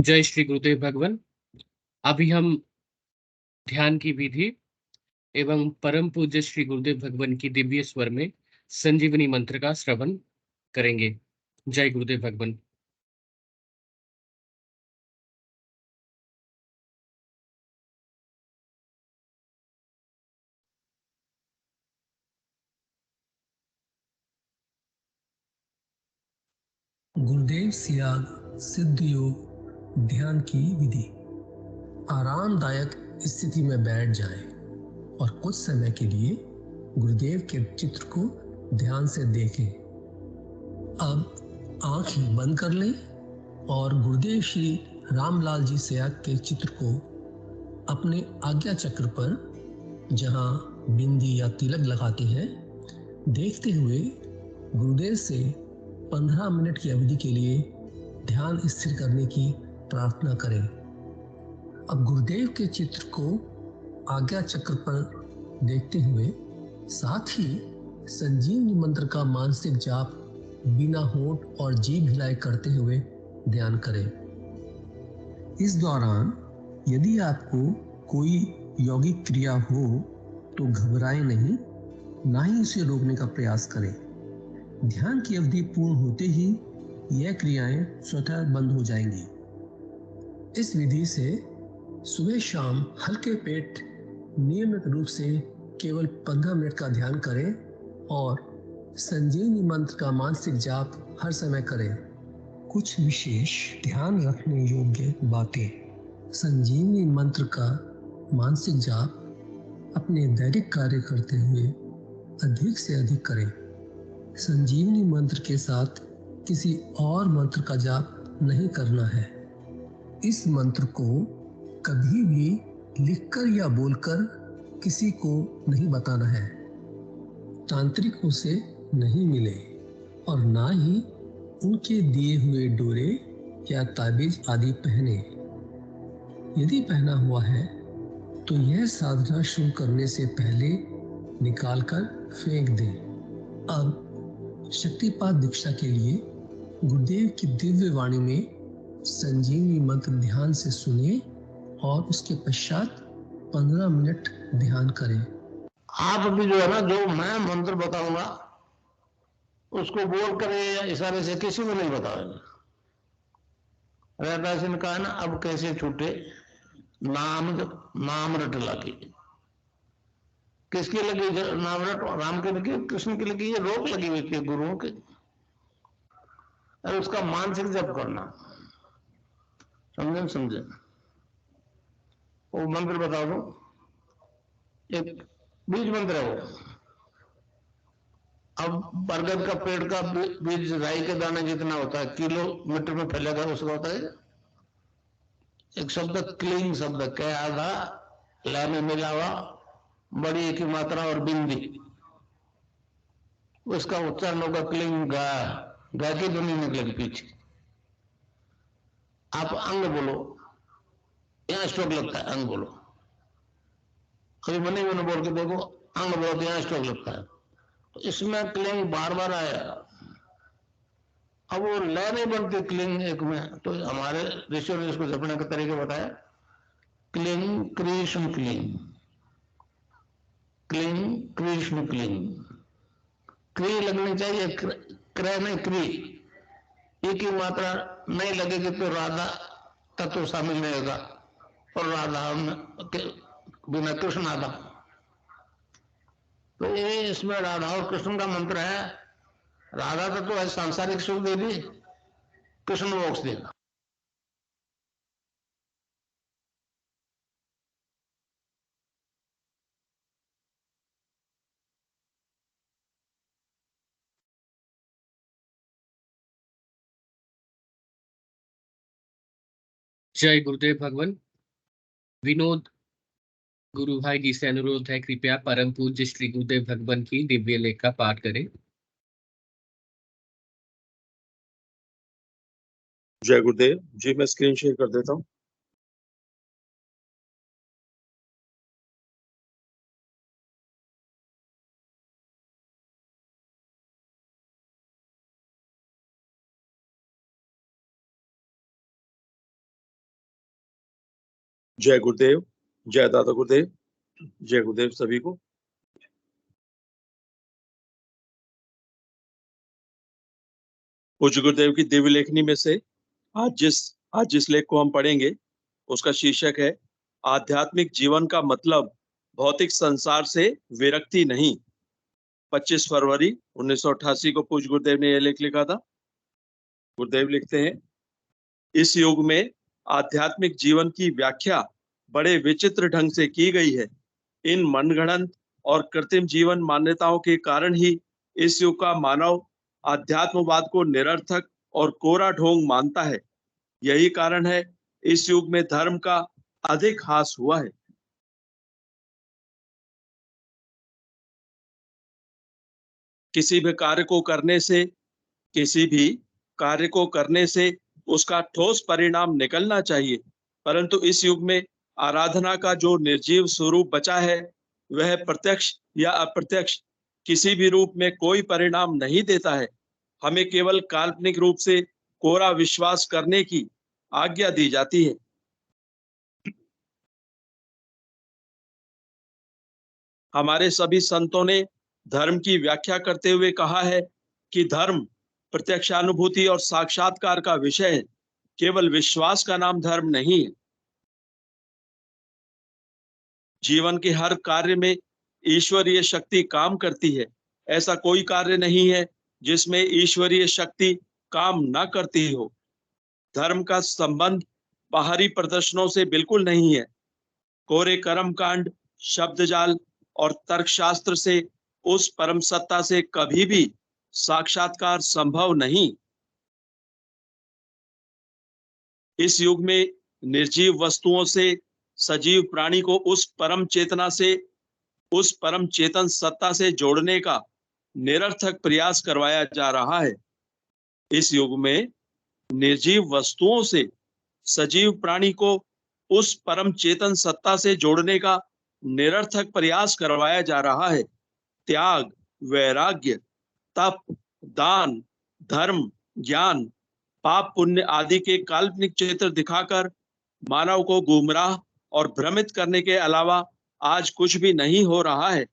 जय श्री गुरुदेव भगवान। अभी हम ध्यान की विधि एवं परम पूज्य श्री गुरुदेव भगवान की दिव्य स्वर में संजीवनी मंत्र का श्रवण करेंगे। जय गुरुदेव भगवान। गुरुदेव सियाग सिद्ध योग ध्यान की विधि। आरामदायक स्थिति में बैठ जाएं और कुछ समय के लिए गुरुदेव के चित्र को ध्यान से देखें। अब आंख बंद कर लें और गुरुदेव श्री रामलाल जी सियाग के चित्र को अपने आज्ञा चक्र पर, जहां बिंदी या तिलक लगाते हैं, देखते हुए गुरुदेव से 15 मिनट की अवधि के लिए ध्यान स्थिर करने की प्रार्थना करें। अब गुरुदेव के चित्र को आज्ञा चक्र पर देखते हुए साथ ही संजीवनी मंत्र का मानसिक जाप बिना होंठ और जीभ हिलाए करते हुए ध्यान करें। इस दौरान यदि आपको कोई यौगिक क्रिया हो तो घबराएं नहीं, ना ही उसे रोकने का प्रयास करें। ध्यान की अवधि पूर्ण होते ही यह क्रियाएं स्वतः बंद हो जाएंगी। इस विधि से सुबह शाम हल्के पेट नियमित रूप से केवल 15 मिनट का ध्यान करें और संजीवनी मंत्र का मानसिक जाप हर समय करें। कुछ विशेष ध्यान रखने योग्य बातें। संजीवनी मंत्र का मानसिक जाप अपने दैनिक कार्य करते हुए अधिक से अधिक करें। संजीवनी मंत्र के साथ किसी और मंत्र का जाप नहीं करना है। इस मंत्र को कभी भी लिखकर या बोलकर किसी को नहीं बताना है। तांत्रिकों से नहीं मिले और ना ही उनके दिए हुए डोरे या ताबीज आदि पहने। यदि पहना हुआ है तो यह साधना शुरू करने से पहले निकालकर फेंक दें। अब शक्तिपात दीक्षा के लिए गुरुदेव की दिव्य वाणी में संजीवनी मंत्र ध्यान से सुनिए और उसके पश्चात 15 मिनट ध्यान करें। आप अभी जो है ना, जो मैं मंत्र बताऊंगा उसको बोल कर या इशारे से किसी को नहीं बताओगे। रहदासी ने कहा ना, अब कैसे छूटे नाम रट लगी। किसकी लगी नाम रट? राम की लगी, कृष्ण की लगी, ये रोक लगी हुई थी गुरुओं की। और उसका मानसिक जप करना। समझे? वो मंत्र बता दो। एक बीज मंत्र है वो। अब बरगद का पेड़ का बीज राई के दाने जितना होता है, किलोमीटर में फैलेगा, उसका होता है एक शब्द क्लीन शब्द क्या आधा ला में मिला हुआ बड़ी एक ही मात्रा और बिंदी, उसका उच्चारण होगा क्लीन गा। गा की ध्वनि निकलेगी पीछे। आप अंग बोलो, यहां स्ट्रोक लगता है, अंग बोलो। कभी मनी मैंने बोल के देखो, अंग बोलो तो यहां स्ट्रोक लगता है। तो इसमें क्लिंग बार बार आया। अब वो लय नहीं बनती क्लिंग एक में, तो हमारे ऋषियों ने इसको जपने का तरीका बताया। Cling Krishna cling, cling Krishna cling. क्री लगनी चाहिए, क्रय नहीं क्री। एक ही मात्रा नहीं लगेगी तो राधा तत्व शामिल नहीं होगा, और राधा बिना कृष्ण आधा। तो ये इसमें राधा और कृष्ण का मंत्र है। राधा तत्व है सांसारिक सुख देगी, कृष्ण मोक्ष देगा। जय गुरुदेव भगवान। विनोद गुरु भाई जी से अनुरोध है, कृपया परम पूज्य श्री गुरुदेव भगवान की दिव्य लेख का पाठ करें। जय गुरुदेव जी। मैं स्क्रीन शेयर कर देता हूँ। जय गुरुदेव, जय दादा गुरुदेव, जय गुरुदेव सभी को। पूज्य गुरुदेव की दिव्य लेखनी में से आज जिस लेख को हम पढ़ेंगे उसका शीर्षक है आध्यात्मिक जीवन का मतलब भौतिक संसार से विरक्ति नहीं। 25 फरवरी 1988 को पूज्य गुरुदेव ने यह लेख लिखा था। गुरुदेव लिखते हैं, इस युग में आध्यात्मिक जीवन की व्याख्या बड़े विचित्र ढंग से की गई है। इन मनगढ़ंत और कृत्रिम जीवन मान्यताओं के कारण ही इस युग का मानव आध्यात्मवाद को निरर्थक और कोरा ढोंग मानता है। यही कारण है इस युग में धर्म का अधिक ह्रास हुआ है। किसी भी कार्य को करने से उसका ठोस परिणाम निकलना चाहिए, परंतु इस युग में आराधना का जो निर्जीव स्वरूप बचा है वह प्रत्यक्ष या अप्रत्यक्ष किसी भी रूप में कोई परिणाम नहीं देता है। हमें केवल काल्पनिक रूप से कोरा विश्वास करने की आज्ञा दी जाती है। हमारे सभी संतों ने धर्म की व्याख्या करते हुए कहा है कि धर्म प्रत्यक्षानुभूति और साक्षात्कार का विषय है, केवल विश्वास का नाम धर्म नहीं है। जीवन के हर कार्य में ईश्वरीय शक्ति काम करती है। ऐसा कोई कार्य नहीं है जिसमें ईश्वरीय शक्ति काम न करती हो। धर्म का संबंध बाहरी प्रदर्शनों से बिल्कुल नहीं है। कोरे कर्मकांड, शब्दजाल और तर्कशास्त्र से उस परम सत्ता से कभी भी साक्षात्कार संभव नहीं। इस युग में निर्जीव वस्तुओं से सजीव प्राणी को उस परम चेतन सत्ता से जोड़ने का निरर्थक प्रयास करवाया जा रहा है। इस युग में निर्जीव वस्तुओं से सजीव प्राणी को उस परम चेतन सत्ता से जोड़ने का निरर्थक प्रयास करवाया जा रहा है। त्याग, वैराग्य, तप, दान, धर्म, ज्ञान, पाप पुण्य आदि के काल्पनिक चित्र दिखाकर मानव को गुमराह और भ्रमित करने के अलावा आज कुछ भी नहीं हो रहा है।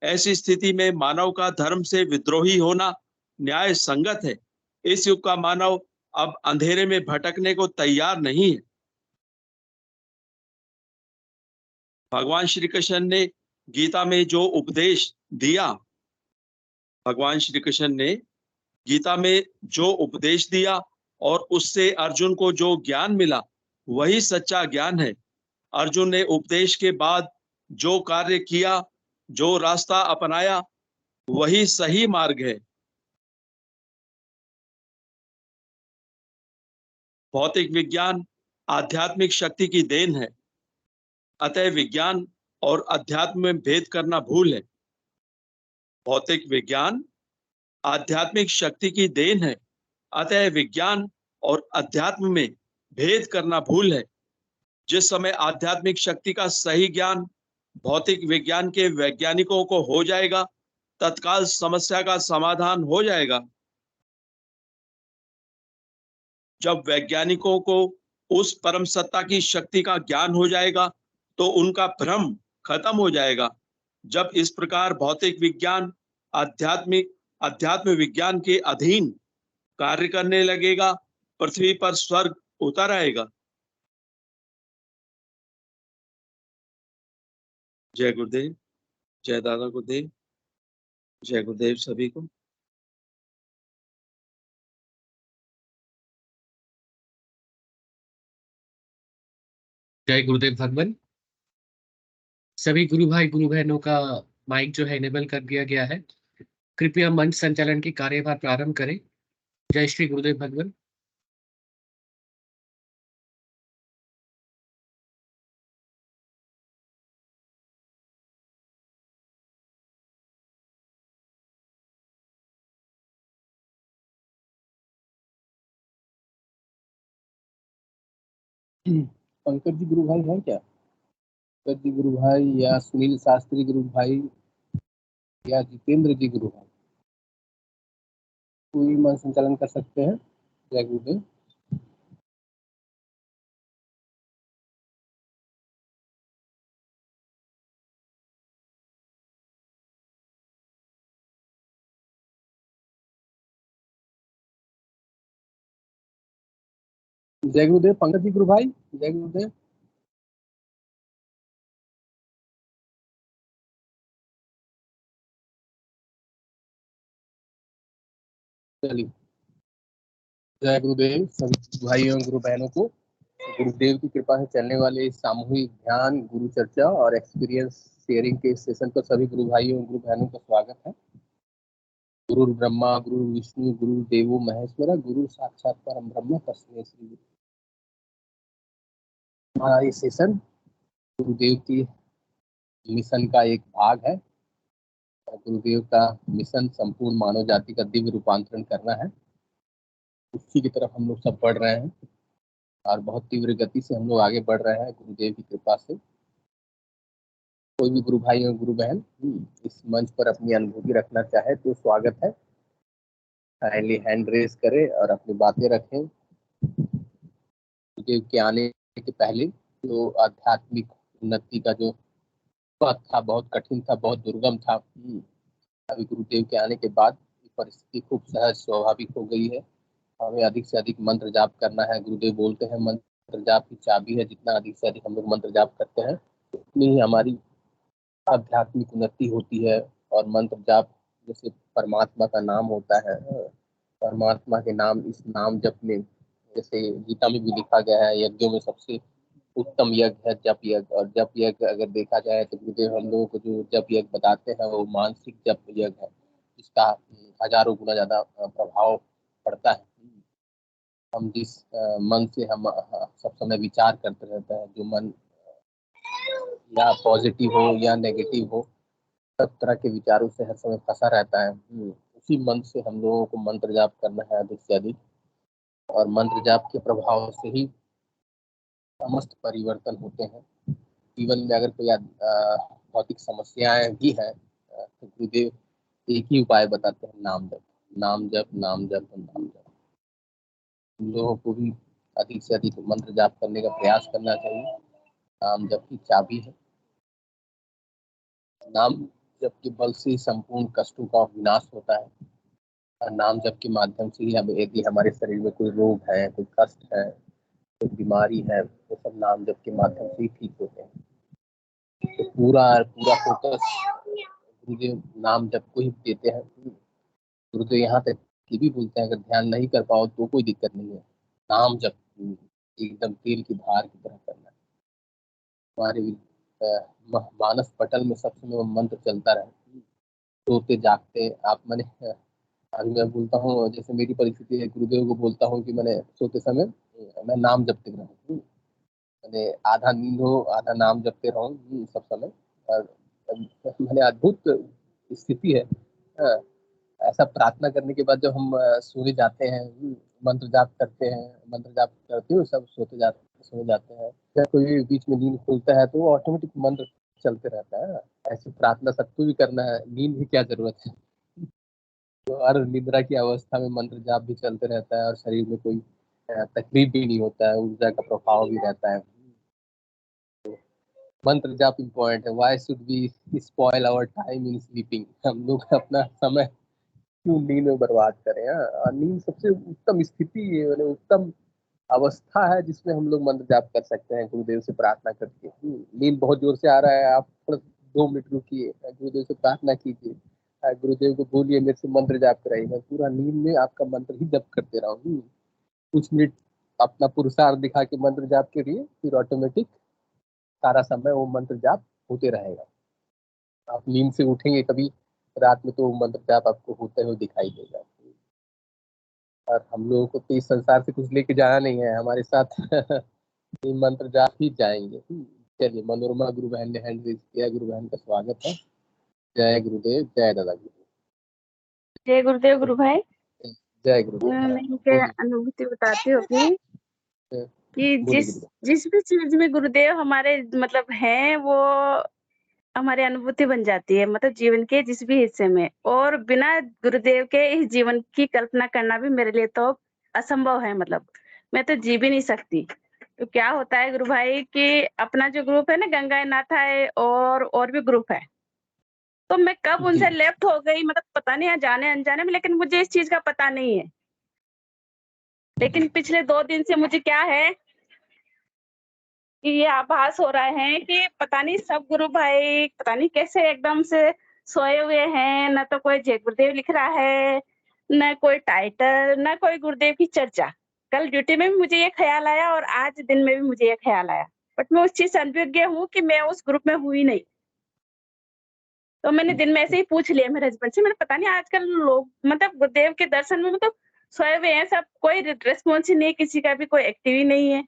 ऐसी स्थिति में मानव का धर्म से विद्रोही होना न्याय संगत है। इस युग का मानव अब अंधेरे में भटकने को तैयार नहीं है। भगवान श्री कृष्ण ने गीता में जो उपदेश दिया, भगवान श्री कृष्ण ने गीता में जो उपदेश दिया और उससे अर्जुन को जो ज्ञान मिला वही सच्चा ज्ञान है। अर्जुन ने उपदेश के बाद जो कार्य किया, जो रास्ता अपनाया, वही सही मार्ग है। भौतिक विज्ञान आध्यात्मिक शक्ति की देन है, अतः विज्ञान और अध्यात्म में भेद करना भूल है। भौतिक विज्ञान आध्यात्मिक शक्ति की देन है, अतः विज्ञान और अध्यात्म में भेद करना भूल है। जिस समय आध्यात्मिक शक्ति का सही ज्ञान भौतिक विज्ञान के वैज्ञानिकों को हो जाएगा, तत्काल समस्या का समाधान हो जाएगा। जब वैज्ञानिकों को उस परम सत्ता की शक्ति का ज्ञान हो जाएगा तो उनका भ्रम खत्म हो जाएगा। जब इस प्रकार भौतिक विज्ञान अध्यात्म विज्ञान के अधीन कार्य करने लगेगा, पृथ्वी पर स्वर्ग उतर आएगा। जय गुरुदेव, जय दादा गुरुदेव, जय गुरुदेव सभी को। जय गुरुदेव भगवान। सभी गुरु भाई गुरु बहनों का माइक जो है इनेबल कर दिया गया है। कृपया मंच संचालन की कार्यभार प्रारंभ करें। जय श्री गुरुदेव भगवान। पंकज जी गुरु भाई हैं क्या? पंकज जी गुरु भाई या सुनील शास्त्री गुरु भाई या जितेंद्र जी गुरु भाई, कोई मन संचालन कर सकते हैं? जय गुरुदेव। जय गुरुदेव पंकज जी गुरु भाई, जय गुरुदेव। चलिए, जय गुरुदेव सभी भाइयों गुरु बहनों को। गुरुदेव की कृपा से चलने वाले इस सामूहिक ध्यान, गुरु चर्चा और एक्सपीरियंस शेयरिंग के सेशन पर सभी गुरु भाइयों गुरु बहनों का स्वागत है। गुरु ब्रह्मा गुरु विष्णु गुरु देवो महेश्वरा, गुरु साक्षात परम ब्रह्म तस्मै श्री गुरु। हमारा ये सेशन गुरुदेव की मिशन का एक भाग है। गुरुदेव का मिशन संपूर्ण मानव जाति का दिव्य रूपांतरण करना है। उसी की तरफ हम लोग सब बढ़ रहे हैं और बहुत तीव्र गति से हम लोग आगे बढ़ रहे हैं गुरुदेव की कृपा से। कोई भी गुरु भाई और गुरु बहन इस मंच पर अपनी अनुभूति रखना चाहे तो स्वागत है। काइंडली हैंड रेज करें और अपनी बातें रखें। गुरुदेव के आने के पहले जो आध्यात्मिक उन्नति का जो पथ था बहुत कठिन था, बहुत दुर्गम था। अभी गुरुदेव के आने के बाद परिस्थिति खूब सहज स्वाभाविक हो गई है। हमें अधिक से अधिक मंत्र जाप करना है। गुरुदेव बोलते हैं मंत्र जाप की चाबी है। जितना अधिक से अधिक हम लोग मंत्र जाप करते हैं उतनी ही हमारी आध्यात्मिक उन्नति होती है। और मंत्र जाप जैसे परमात्मा का नाम होता है, परमात्मा के नाम, इस नाम जप में जैसे गीता में भी लिखा गया है यज्ञों में सबसे उत्तम यज्ञ है जप यज्ञ। और जप यज्ञ अगर देखा जाए तो गुरुदेव हम लोगों को जो जप यज्ञ बताते हैं वो मानसिक जप यज्ञ है, जिसका हजारों गुना ज्यादा प्रभाव पड़ता है। हम जिस मन से हम सब समय विचार करते रहते हैं, जो मन या पॉजिटिव हो या नेगेटिव हो, सब तरह के विचारों से हर समय फंसा रहता है। उसी मन से हम लोगों को मंत्र जाप करना है अधिक से अधिक। और मंत्र जाप के प्रभाव से ही समस्त परिवर्तन होते हैं। जीवन में अगर कोई भौतिक समस्याएं भी हैं तो गुरुदेव एक ही उपाय बताते हैं, नाम जप, नाम जप, नाम जप, नाम जप। हम लोगों को भी अधिक से अधिक मंत्र जाप करने का प्रयास करना चाहिए। नाम जप की चाबी है। नाम जप के बल से संपूर्ण कष्टों का विनाश होता है। और नाम जप के माध्यम से ही हम, यदि हमारे शरीर में कोई रोग है, कोई कष्ट है, कोई बीमारी है, वो सब नाम जप के माध्यम से ही ठीक होते हैं। तो पूरा पूरा फोकस गुरुदेव नाम जप को ही देते हैं। गुरुदेव यहाँ तक ये भी बोलते हैं अगर ध्यान नहीं कर पाओ तो कोई दिक्कत नहीं है, नाम जप एकदम तेल की धार की तरह करना है। हमारे मानस पटल में सब समय मंत्र चलता रहे, सोते जागते आप। मैंने अभी मैं बोलता हूँ, जैसे मेरी परिस्थिति है, गुरुदेव को बोलता हूँ कि मैंने सोते समय मैं नाम जपते रहूँ। मैंने आधा नींद हो आधा नाम जपते रहूँ सब समय। और मैंने अद्भुत स्थिति है। ऐसा प्रार्थना करने के बाद जब हम सोने जाते हैं, मंत्र जाप करते हैं, मंत्र जाप करते हुए सब सोने जाते हैं, या कोई बीच में नींद खुलता है तो ऑटोमेटिक मंत्र चलते रहता है। ऐसी प्रार्थना सबको भी करना है, नींद की क्या जरूरत है। तो हर निद्रा की अवस्था में मंत्र जाप भी चलते रहता है और शरीर में कोई तकलीफ भी नहीं होता है, ऊर्जा का प्रभाव भी रहता है। मंत्र जाप इम्पोर्टेंट है। Why should we spoil our time in sleeping. हम लोग अपना समय क्यों नींद में बर्बाद करें। और नींद सबसे उत्तम स्थिति है, मतलब उत्तम अवस्था है जिसमें हम लोग मंत्र जाप कर सकते हैं गुरुदेव से प्रार्थना करके। नींद बहुत जोर से आ रहा है, आप थोड़ा 2 मिनट रुकिए, गुरुदेव से प्रार्थना कीजिए, गुरुदेव को बोलिए मेरे से मंत्र जाप कराइए। मैं पूरा नींद में आपका मंत्र ही जप करते रहा हूँ। कुछ मिनट अपना पुरुषार्थ दिखा के मंत्र जाप करिए, फिर ऑटोमेटिक सारा समय वो मंत्र जाप होते रहेगा। आप नींद से उठेंगे कभी रात में तो मंत्र जाप आपको होते हुए दिखाई देगा। और हम लोगों को तो इस संसार से कुछ लेके जाना नहीं है, हमारे साथ मंत्र जाप ही जाएंगे। चलिए, मनोरमा गुरु बहन ने हैंड रेज किया, गुरु बहन का स्वागत है। जय गुरुदेव, जय दादा गुरु। जय गुरुदेव गुरु भाई। जय गुरुदेव। मैं इनके अनुभूति बताती हूँ अपनी कि जिस भी चीज में गुरुदेव हमारे मतलब हैं, वो हमारी अनुभूति बन जाती है, मतलब जीवन के जिस भी हिस्से में। और बिना गुरुदेव के इस जीवन की कल्पना करना भी मेरे लिए तो असंभव है। मतलब मैं तो जी भी नहीं सकती। तो क्या होता है गुरु भाई कि अपना जो ग्रुप है ना, गंगा नाथा है और भी ग्रुप है, तो मैं कब उनसे लेफ्ट हो गई मतलब पता नहीं है, जाने अनजाने में, लेकिन मुझे इस चीज का पता नहीं है। लेकिन पिछले 2 दिन से मुझे क्या है कि ये आभास हो रहा है कि पता नहीं सब गुरु भाई पता नहीं कैसे एकदम से सोए हुए हैं, ना तो कोई जय गुरुदेव लिख रहा है, ना कोई टाइटल, ना कोई गुरुदेव की चर्चा। कल ड्यूटी में भी मुझे ये ख़्याल आया और आज दिन में भी मुझे ये ख़्याल आया। बट मैं उस चीज़ से अनभिज्ञ हूँ कि मैं उस ग्रुप में हुई नहीं। तो मैंने दिन में ऐसे ही पूछ लिया मेरे हस्बैंड से, मैंने पता नहीं आजकल लोग मतलब गुरुदेव के दर्शन में मतलब सोए हुए हैं सब, कोई रिस्पॉन्स ही नहीं है, किसी का भी कोई एक्टिव ही नहीं है।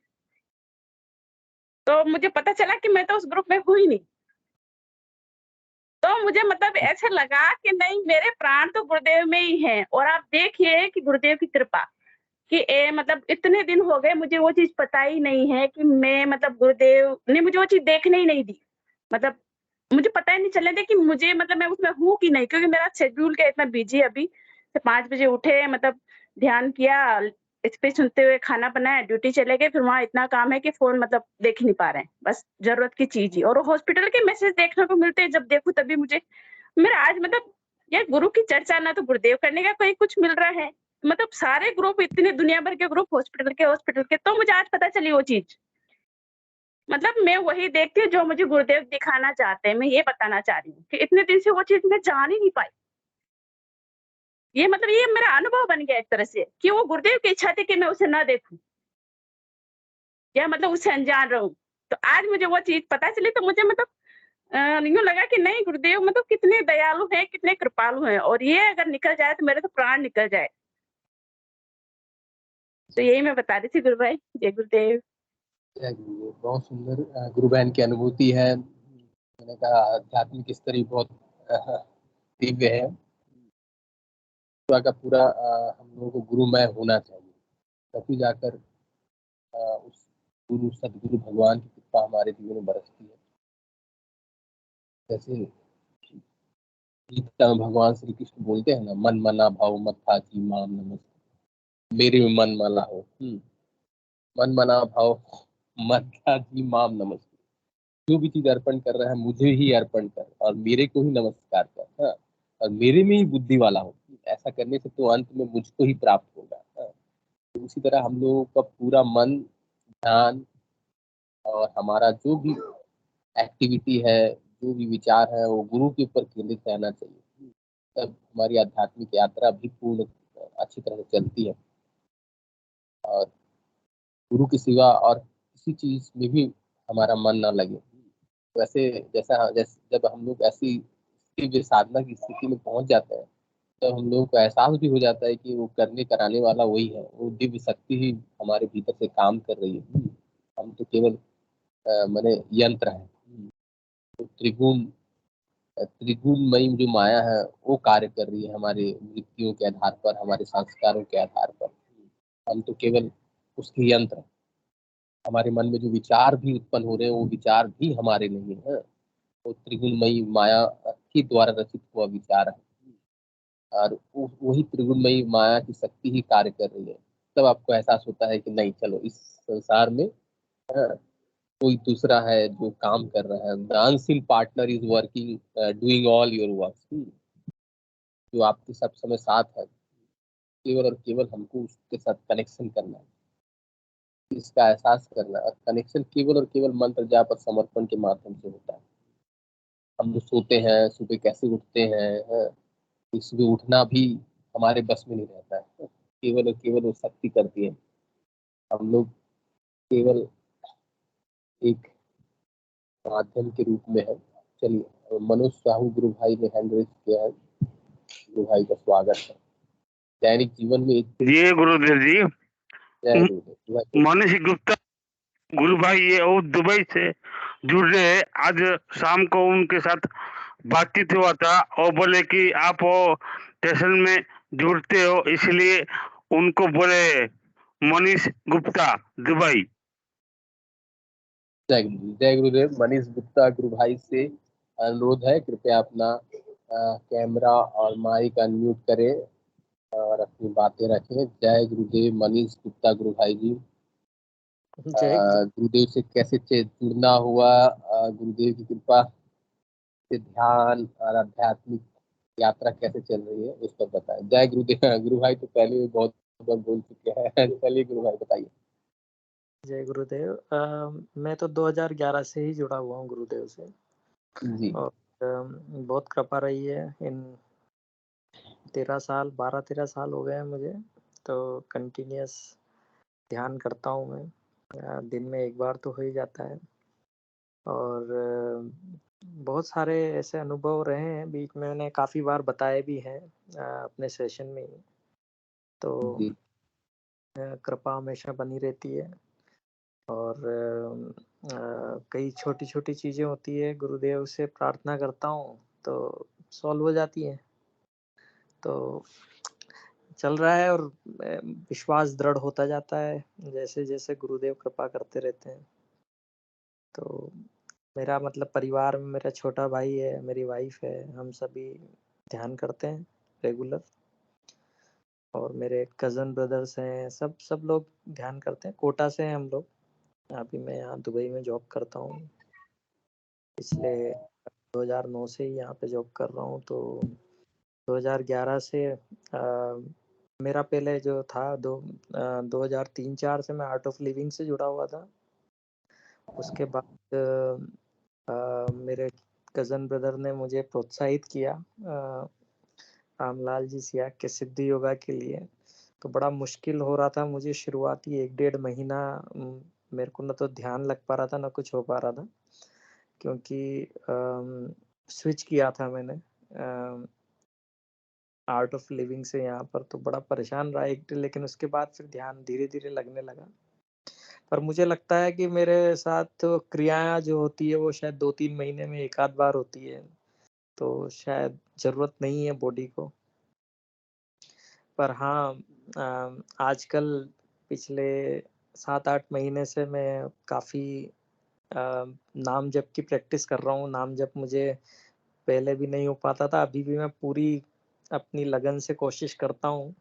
तो मुझे पता चला कि मैं तो उस ग्रुप में हूँ ही नहीं। तो मुझे मतलब ऐसे लगा कि नहीं मेरे प्राण तो गुरुदेव में ही हैं और आप देखिए कि गुरुदेव की कृपा कि मतलब इतने दिन हो गए मुझे वो चीज़ पता ही नहीं है कि मैं मतलब गुरुदेव ने मुझे वो चीज़ देखने ही नहीं दी। मतलब मुझे पता ही नहीं चलने दिया कि मुझे मतलब मैं उसमें हूँ कि नहीं, क्योंकि मेरा शेड्यूल क्या इतना बिज़ी है अभी। से 5 बजे उठे मतलब ध्यान किया, स्पीच सुनते हुए खाना बनाया, ड्यूटी चले गए, फिर वहाँ इतना काम है कि फ़ोन मतलब देख ही नहीं पा रहे हैं, बस ज़रूरत की चीज़ ही। और हॉस्पिटल के मैसेज देखने को मिलते हैं, जब देखूँ तभी मुझे मेरा आज मतलब ये गुरु की चर्चा ना तो गुरुदेव करने का कोई कुछ मिल रहा है, मतलब सारे ग्रुप इतने दुनिया भर के ग्रुप हॉस्पिटल के, तो मुझे आज पता चली वो चीज़। मतलब मैं वही देखती हूँ जो मुझे गुरुदेव दिखाना चाहते हैं, मैं ये बताना चाह रही हूँ कि इतने दिन से वो चीज़ मैं जान ही नहीं पाई। ये मतलब ये मेरा अनुभव बन गया एक तरह से कि वो गुरुदेव की इच्छा थी कि मैं उसे ना देखूँ या मतलब उससे अनजान रहूँ। तो आज मुझे वो चीज़ पता चली तो मुझे मतलब यूँ लगा कि नहीं गुरुदेव मतलब कितने दयालु हैं, कितने कृपालु हैं और ये अगर निकल जाए तो मेरे तो प्राण निकल जाए। तो यही मैं बता रही थी गुरु भाई। जय गुरुदेव। जय गुरुदेव। बहुत सुंदर गुरु बहन की अनुभूति है। मैंने कहा आध्यात्मिक स्तर ही बहुत दिव्य है। पूरा का पूरा हम लोगों को गुरुमय होना चाहिए, तभी जाकर उस गुरु सदगुरु भगवान की कृपा हमारे जीवन में बरसती है। जैसे गीता में भगवान श्री कृष्ण बोलते हैं ना, मन मना भाव मत थाची माम नमस्ते, मेरे में मन मला हो। मन मना भाव मत थाची माम नमस्ते, जो भी चीज अर्पण कर रहा है मुझे ही अर्पण कर और मेरे को ही नमस्कार कर। हाँ, और मेरे में ही बुद्धि वाला हो। ऐसा करने से तो अंत में मुझको ही प्राप्त होगा। हाँ, तो उसी तरह हम लोगों का पूरा मन, ध्यान और हमारा जो भी एक्टिविटी है, जो भी विचार है, वो गुरु के ऊपर केंद्रित रहना चाहिए। तब हमारी आध्यात्मिक यात्रा भी पूर्ण अच्छी तरह से चलती है और गुरु के सिवा और किसी चीज में भी हमारा मन ना लगे। वैसे जैसे जब हम लोग ऐसी दिव्य साधना की स्थिति में पहुंच जाते हैं, तो हम लोगों को एहसास भी हो जाता है कि वो करने कराने वाला वही है, वो दिव्य शक्ति ही हमारे भीतर से काम कर रही है। हम तो केवल माने यंत्र है। तो त्रिगुणमयी जो माया है वो कार्य कर रही है हमारे वृत्तियों के आधार पर, हमारे संस्कारों के आधार पर। हम तो केवल उसके यंत्र हैं। हमारे मन में जो विचार भी उत्पन्न हो रहे हैं वो विचार भी हमारे नहीं है, वो त्रिगुणमयी माया के द्वारा रचित हुआ विचार है। और वही त्रिगुणमयी माया की शक्ति ही कार्य कर रही है। तब आपको एहसास होता है कि नहीं, चलो इस संसार में कोई दूसरा है जो काम कर रहा है। The unseen partner is working doing all your work, जो आपके सब समय साथ है। केवल और केवल हमको उसके साथ कनेक्शन करना है, इसका एहसास करना है। और कनेक्शन केवल और केवल मंत्र जाप और समर्पण के माध्यम से होता है। हम लोग सोते हैं, सुबह कैसे उठते हैं, सुबह उठना भी हमारे बस में नहीं रहता है। केवल और केवल वो शक्ति करती है। हम लोग केवल एक माध्यम के रूप में है। चलिए, मनोज साहू गुरु भाई ने हैंड रेज किया है। गुरु भाई का स्वागत है। दैनिक जीवन में जी गुरुदेव जी। जय गुरुदेव। मनीष गुप्ता गुरु भाई ये और दुबई से जुड़ रहे हैं। आज शाम को उनके साथ बातचीत हुआ था और बोले कि आप वो स्टेशन में जुड़ते हो, इसलिए उनको बोले मनीष गुप्ता दुबई। जय गुरुदेव। मनीष गुप्ता गुरु भाई से अनुरोध है, कृपया अपना कैमरा और माइक अनम्यूट करें और अपनी बातें रखें। जय गुरुदेव मनीष गुप्ता गुरु भाई जी। गुरुदेव से कैसे जुड़ना हुआ, गुरुदेव की कृपा से ध्यान और आध्यात्मिक यात्रा कैसे चल रही है, उस पर बताएं। जय गुरुदेव। गुरु भाई तो पहले भी बहुत बोल चुके हैं। चलिए गुरु भाई बताइए। जय गुरुदेव। मैं तो 2011 से ही जुड़ा हुआ हूँ गुरुदेव से जी और बहुत कृपा रही है इन 12-13 साल हो गए हैं मुझे। तो कंटिन्यूअस ध्यान करता हूँ मैं, दिन में एक बार तो हो ही जाता है। और बहुत सारे ऐसे अनुभव रहे हैं, बीच में मैंने काफ़ी बार बताए भी हैं अपने सेशन में ही। तो जी कृपा हमेशा बनी रहती है और कई छोटी छोटी चीज़ें होती है, गुरुदेव से प्रार्थना करता हूँ तो सॉल्व हो जाती हैं। तो चल रहा है और विश्वास दृढ़ होता जाता है जैसे जैसे गुरुदेव कृपा करते रहते हैं। तो मेरा मतलब परिवार में मेरा छोटा भाई है, मेरी वाइफ है, हम सभी ध्यान करते हैं रेगुलर। और मेरे कज़न ब्रदर्स हैं, सब लोग ध्यान करते हैं। कोटा से हैं हम लोग। अभी मैं यहाँ दुबई में जॉब करता हूँ। पिछले 2009 से ही यहाँ पे जॉब कर रहा हूँ। तो 2011 से मेरा पहले जो था 2003-4 से मैं आर्ट ऑफ लिविंग से जुड़ा हुआ था। उसके बाद मेरे कज़न ब्रदर ने मुझे प्रोत्साहित किया रामलाल जी सियाक के सिद्धि योगा के लिए। तो बड़ा मुश्किल हो रहा था मुझे शुरुआती 1-1.5 महीना। मेरे को न तो ध्यान लग पा रहा था, न कुछ हो पा रहा था, क्योंकि स्विच किया था मैंने आर्ट ऑफ लिविंग से यहाँ पर। तो बड़ा परेशान रहा एक, लेकिन उसके बाद फिर ध्यान धीरे धीरे लगने लगा। पर मुझे लगता है कि मेरे साथ तो क्रियाएं जो होती है वो शायद 2-3 महीने में एक आध बार होती है, तो शायद ज़रूरत नहीं है बॉडी को। पर हाँ, आजकल पिछले 7-8 महीने से मैं काफ़ी नाम जप की प्रैक्टिस कर रहा हूँ। नाम जप मुझे पहले भी नहीं हो पाता था, अभी भी मैं पूरी अपनी लगन से कोशिश करता हूँ।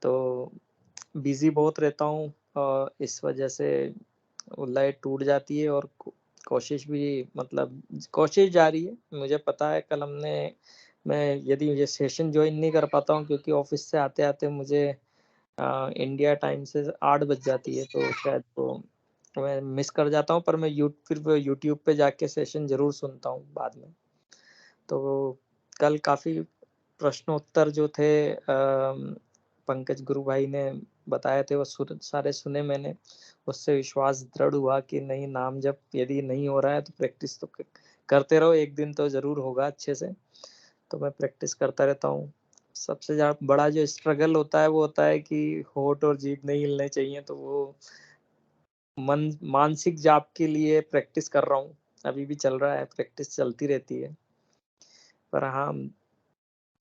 तो बिज़ी बहुत रहता हूँ और इस वजह से लय टूट जाती है और कोशिश भी, मतलब कोशिश जारी है। मुझे पता है कल मैं यदि ये सेशन ज्वाइन नहीं कर पाता हूँ, क्योंकि ऑफिस से आते आते मुझे इंडिया टाइम से 8 बज जाती है, तो शायद तो मैं मिस कर जाता हूँ। पर मैं फिर यूट्यूब पे जाके सेशन ज़रूर सुनता हूँ बाद में। तो कल काफ़ी प्रश्नोत्तर जो थे पंकज गुरु भाई ने बताए थे, वो सारे सुने मैंने। उससे विश्वास दृढ़ हुआ कि नहीं, नाम जब यदि नहीं हो रहा है तो प्रैक्टिस तो करते रहो, एक दिन तो ज़रूर होगा अच्छे से। तो मैं प्रैक्टिस करता रहता हूँ। सबसे ज़्यादा बड़ा जो स्ट्रगल होता है वो होता है कि होंठ और जीभ नहीं हिलने चाहिए, तो वो मानसिक जाप के लिए प्रैक्टिस कर रहा हूँ। अभी भी चल रहा है, प्रैक्टिस चलती रहती है। पर हाँ,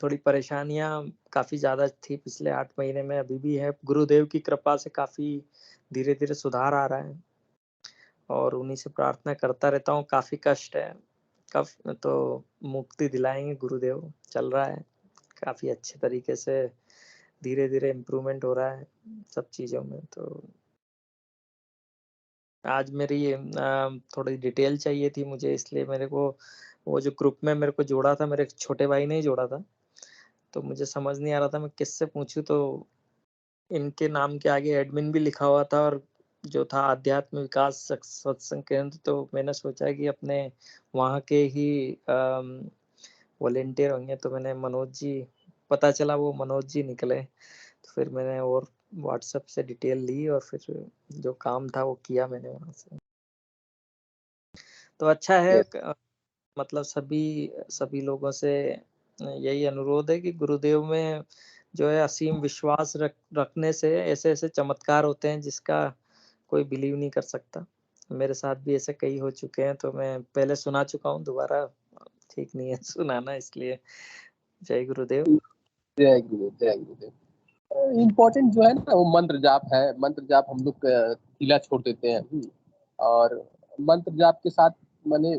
थोड़ी परेशानियाँ काफ़ी ज़्यादा थी पिछले 8 महीने में, अभी भी है। गुरुदेव की कृपा से काफ़ी धीरे-धीरे सुधार आ रहा है और उन्हीं से प्रार्थना करता रहता हूँ। काफ़ी कष्ट है, कब तो मुक्ति दिलाएँगे गुरुदेव। चल रहा है काफ़ी अच्छे तरीके से, धीरे-धीरे इम्प्रूवमेंट हो रहा है सब चीज़ों में। तो आज मेरी थोड़ी डिटेल चाहिए थी मुझे, इसलिए मेरे को वो जो ग्रुप में मेरे को जोड़ा था, मेरे छोटे भाई ने ही जोड़ा था। तो मुझे समझ नहीं आ रहा था मैं किससे पूछूं। तो इनके नाम के आगे एडमिन भी लिखा हुआ था और जो था आध्यात्म विकास सत्संग केंद्र। तो मैंने सोचा कि अपने वहाँ के ही वॉलेंटियर होंगे, तो मैंने मनोज जी, पता चला वो मनोज जी निकले। तो फिर मैंने और व्हाट्सएप से डिटेल ली और फिर जो काम था वो किया मैंने वहाँ से। तो अच्छा है। मतलब सभी लोगों से यही अनुरोध है कि गुरुदेव में जो है असीम विश्वास रखने से ऐसे ऐसे चमत्कार होते हैं जिसका कोई बिलीव नहीं कर सकता। मेरे साथ भी ऐसे कई हो चुके हैं, तो मैं पहले सुना चुका हूँ, दोबारा ठीक नहीं है सुनाना, इसलिए जय गुरुदेव। जय गुरुदेव, जय गुरुदेव। इम्पोर्टेंट जो है ना वो मंत्र जाप है। मंत्र जाप हम लोग ढीला छोड़ देते हैं। और मंत्र जाप के साथ माने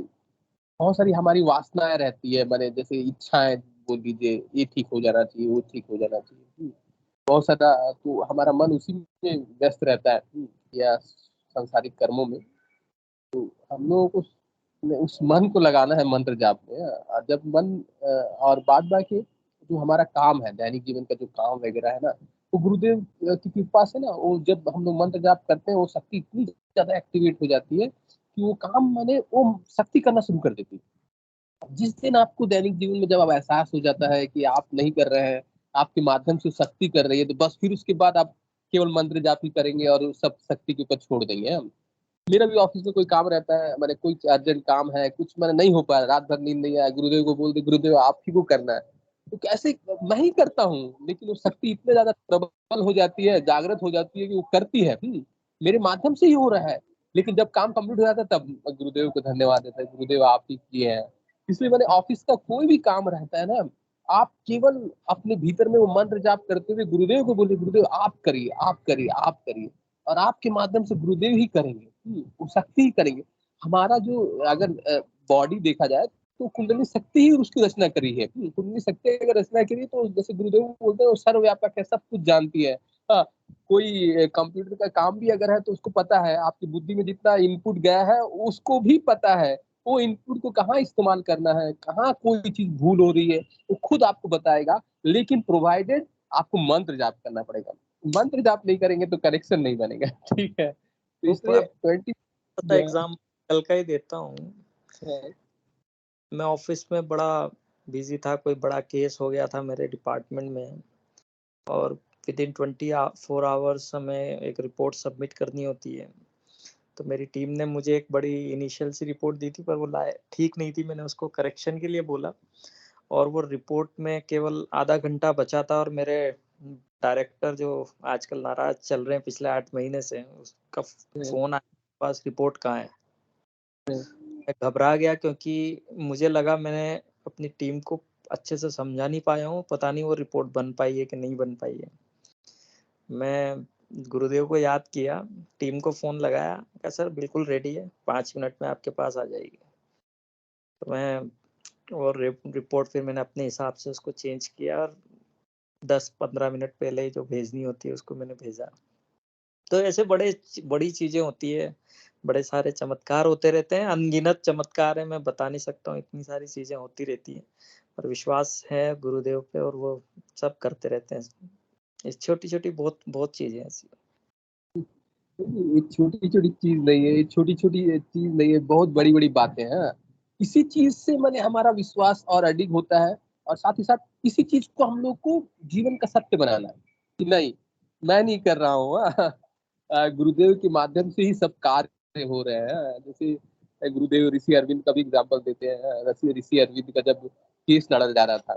बहुत सारी हमारी वासनाएं रहती है, माने जैसे इच्छाएं बोल दीजिए, ये ठीक हो जाना चाहिए, वो ठीक हो जाना चाहिए। बहुत सारा तो हमारा मन उसी में व्यस्त रहता है या सांसारिक कर्मों में। तो हम लोगों को उस मन को लगाना है मंत्र जाप में। और जब मन और बाद बाकी जो हमारा काम है, दैनिक जीवन का जो काम वगैरह है ना, तो गुरुदेव की कृपा से ना वो जब हम लोग मंत्र जाप करते हैं वो शक्ति इतनी ज्यादा एक्टिवेट हो जाती है कि वो काम मैंने वो शक्ति करना शुरू कर देती है। जिस दिन आपको दैनिक जीवन में जब अब एहसास हो जाता है कि आप नहीं कर रहे हैं, आपके माध्यम से शक्ति कर रही है, तो बस फिर उसके बाद आप केवल मंत्र जाप ही करेंगे और सब शक्ति के ऊपर छोड़ देंगे हम। मेरा भी ऑफिस में कोई काम रहता है, मैंने कोई अर्जेंट काम है, कुछ मैंने नहीं हो पाया, रात भर नींद नहीं आया, गुरुदेव को बोल दे गुरुदेव आप ही को करना है, तो कैसे मैं ही करता हूँ, लेकिन वो शक्ति इतने ज्यादा प्रबल हो जाती है, जागृत हो जाती है कि वो करती है। मेरे माध्यम से ही हो रहा है, लेकिन जब काम कंप्लीट हो जाता है तब गुरुदेव को धन्यवाद देता है, गुरुदेव आप ही किए हैं। इसलिए मैंने ऑफिस का कोई भी काम रहता है ना, आप केवल अपने भीतर में वो मंत्र जाप करते हुए गुरुदेव को बोलिए, गुरुदेव आप करिए, आप करिए, आप करिए, और आपके माध्यम से गुरुदेव ही करेंगे, वो शक्ति ही करेंगे। हमारा जो अगर बॉडी देखा जाए तो कुंडली शक्ति ही उसकी रचना करी है। कुंडली शक्ति अगर रचना करी तो जैसे गुरुदेव बोलते हैं वो सर्वव्यापक है, सब कुछ जानती है। हाँ, कोई कंप्यूटर का काम भी अगर है तो उसको पता है, आपकी बुद्धि में जितना इनपुट गया है उसको भी पता है, वो इनपुट को कहाँ इस्तेमाल करना है, कहाँ कोई चीज भूल हो रही है, वो खुद आपको बताएगा। लेकिन प्रोवाइडेड आपको मंत्र जाप करना पड़ेगा, मंत्र जाप नहीं करेंगे तो कनेक्शन नहीं बनेगा। ठीक है, तो इसलिए 20 एग्जाम कल का ही देता हूँ। मैं ऑफिस में बड़ा बिजी था, कोई बड़ा केस हो गया था मेरे डिपार्टमेंट में, और विद इन 24 आवर्स हमें एक रिपोर्ट सबमिट करनी होती है। तो मेरी टीम ने मुझे एक बड़ी इनिशियल सी रिपोर्ट दी थी, पर वो ठीक नहीं थी। मैंने उसको करेक्शन के लिए बोला और वो रिपोर्ट में केवल आधा घंटा बचा था, और मेरे डायरेक्टर जो आजकल नाराज चल रहे हैं पिछले 8 महीने से, उसका फोन आया पास, रिपोर्ट कहाँ है। मैं घबरा गया क्योंकि मुझे लगा मैंने अपनी टीम को अच्छे से समझा नहीं पाया हूँ, पता नहीं वो रिपोर्ट बन पाई है कि नहीं बन पाई है। मैं गुरुदेव को याद किया, टीम को फोन लगाया, कहा सर बिल्कुल रेडी है, 5 मिनट में आपके पास आ जाएगी। तो मैं और रिपोर्ट फिर मैंने अपने हिसाब से उसको चेंज किया, और 10-15 मिनट पहले ही जो भेजनी होती है उसको मैंने भेजा। तो ऐसे बड़ी चीजें होती है, बड़े सारे चमत्कार होते रहते हैं, अनगिनत चमत्कार है, मैं बता नहीं सकता हूँ, इतनी सारी चीजें होती रहती हैं, पर विश्वास है गुरुदेव पे और वो सब करते रहते हैं। छोटी छोटी बहुत चीजें ऐसी। ये छोटी छोटी चीज नहीं है, ये छोटी छोटी चीज नहीं है, बहुत बड़ी बड़ी बातें हैं। इसी चीज से मैंने हमारा विश्वास और अधिक होता है, और साथ ही साथ इसी चीज को हम लोग को जीवन का सत्य बनाना है कि नहीं मैं नहीं कर रहा हूँ, गुरुदेव के माध्यम से ही सब कार्य हो रहे हैं। जैसे गुरुदेव ऋषि अरविंद का भी एग्जाम्पल देते हैं। ऋषि अरविंद का जब केस लड़ा जा रहा था,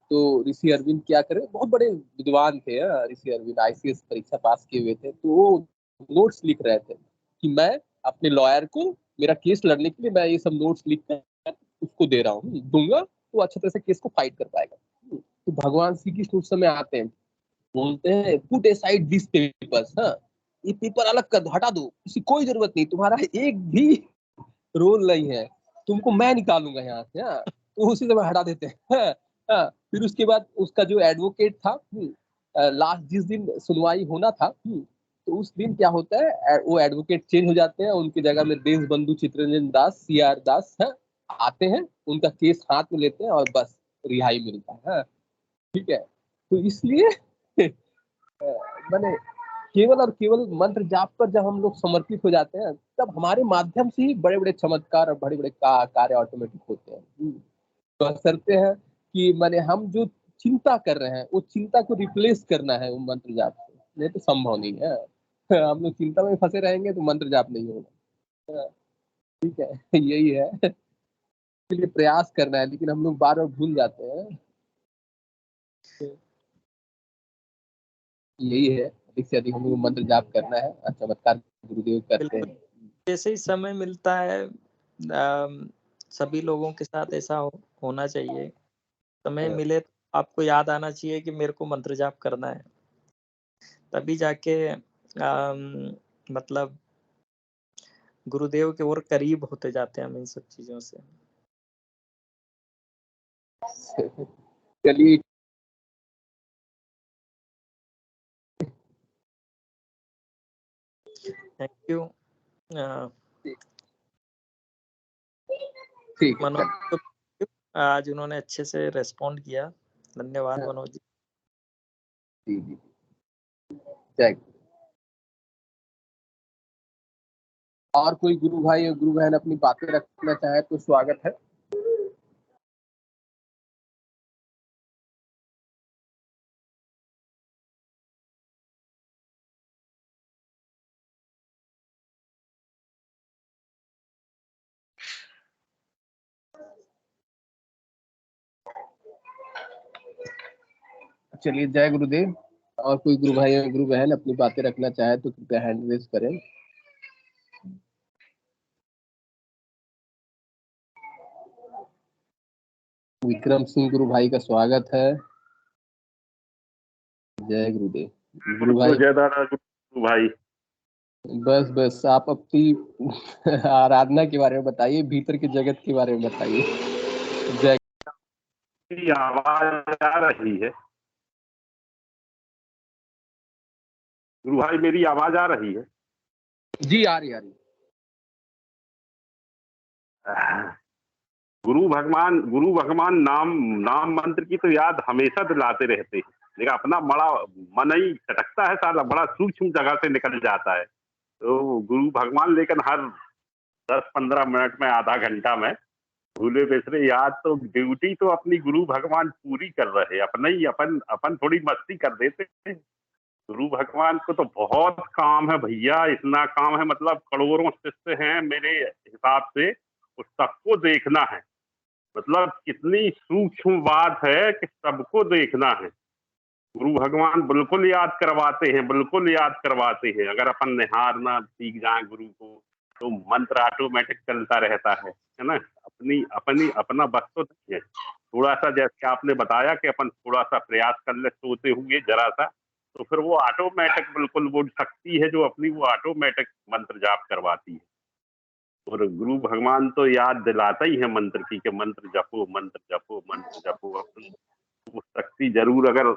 तो ऋषि अरविंद क्या करे, बहुत बड़े विद्वान थे। ऋषि अरविंद आईसीएस परीक्षा पास किए हुए थे, तो वो नोट्स लिख रहे थे कि मैं अपने लॉयर को मेरा केस लड़ने के लिए मैं ये सब नोट्स लिख कर उसको दे रहा हूँ, दूंगा तो अच्छी तरह से केस को फाइट कर पाएगा। तो भगवान श्री कृष्ण उस समय आते हैं, बोलते हैं पुट असाइड दिस पेपर्स, हाँ ये पेपर अलग कर दो, हटा दो, इसकी कोई जरूरत नहीं, तुम्हारा एक भी रोल नहीं है, तुमको मैं निकालूंगा यहाँ से। हाँ, तो उसी समय हटा देते हैं। हाँ, फिर उसके बाद उसका जो एडवोकेट था, लास्ट जिस दिन सुनवाई होना था, तो उस दिन क्या होता है, वो एडवोकेट चेंज हो जाते हैं, उनकी जगह में देश बंधु चित्ररंजन दास सीआर दास आते हैं, उनका केस हाथ में लेते हैं और बस रिहाई मिलता है। ठीक है, तो इसलिए मैंने केवल और केवल मंत्र जाप पर जब हम लोग समर्पित हो जाते हैं, तब हमारे माध्यम से ही बड़े बड़े चमत्कार और बड़े बड़े कार्य ऑटोमेटिक होते हैं। तो करते हैं कि मैंने हम जो चिंता कर रहे हैं वो चिंता को रिप्लेस करना है वो मंत्र जाप से, नहीं तो संभव नहीं है। हम लोग चिंता में फंसे रहेंगे तो मंत्र जाप नहीं होगा। ठीक है, यही है, इसके लिए प्रयास करना है, लेकिन हम लोग बार बार भूल जाते हैं। यही है, अधिक से अधिक हम लोग मंत्र जाप करना है, चमत्कार गुरुदेव करते हैं। जैसे ही समय मिलता है, सभी लोगों के साथ ऐसा होना चाहिए, समय मिले तो आपको याद आना चाहिए कि मेरे को मंत्र जाप करना है, तभी जाके मतलब गुरुदेव के और करीब होते जाते हैं हम इन सब चीजों से। चलिए, थैंक यू मनोज, आज उन्होंने अच्छे से रेस्पॉन्ड किया, धन्यवाद मनोज जी। जी जी, जय। और कोई गुरु भाई या गुरु बहन अपनी बातें रखना चाहे तो स्वागत है। चलिए, जय गुरुदेव। और कोई गुरु भाई या गुरु बहन अपनी बातें रखना चाहे तो कृपया हैंड रेज करें। विक्रम सिंह गुरु भाई का स्वागत है। जय गुरुदेव। गुरु भाई, जय दादा गुरु भाई। बस बस आप अपनी आराधना के बारे में बताइए, भीतर के जगत के बारे में बताइए। जय। आवाज आ रही है गुरु भाई? मेरी आवाज आ रही है? जी आ रही, आ रही। गुरु भगवान नाम मंत्र की तो याद हमेशा दिलाते रहते हैं, लेकिन अपना बड़ा मन ही खटकता है, साला बड़ा सूक्ष्म जगह से निकल जाता है। तो गुरु भगवान लेकिन हर 10-15 मिनट में, आधा घंटा में भूले बिसरे याद, तो ड्यूटी तो अपनी गुरु भगवान पूरी कर रहे। अपने ही अपन थोड़ी मस्ती कर देते हैं। गुरु भगवान को तो बहुत काम है भैया, इतना काम है, मतलब करोड़ों शिष्य हैं मेरे हिसाब से, उस सबको देखना है। मतलब कितनी सूक्ष्म बात है कि सबको देखना है। गुरु भगवान बिल्कुल याद करवाते हैं, बिल्कुल याद करवाते हैं। अगर अपन निहारना सीख जाए गुरु को तो मंत्र ऑटोमेटिक चलता रहता है ना। अपनी अपनी अपना बस तो नहीं है। थोड़ा सा जैसे आपने बताया कि अपन थोड़ा सा प्रयास कर ले सोते हुए जरा सा, तो फिर वो ऑटोमेटिक बिल्कुल वो शक्ति है जो अपनी, वो ऑटोमेटिक मंत्र जाप करवाती है। और गुरु भगवान तो याद दिलाता ही है मंत्र की कि मंत्र जपो, मंत्र जपो, मंत्र जपो। अपन वो शक्ति जरूर, अगर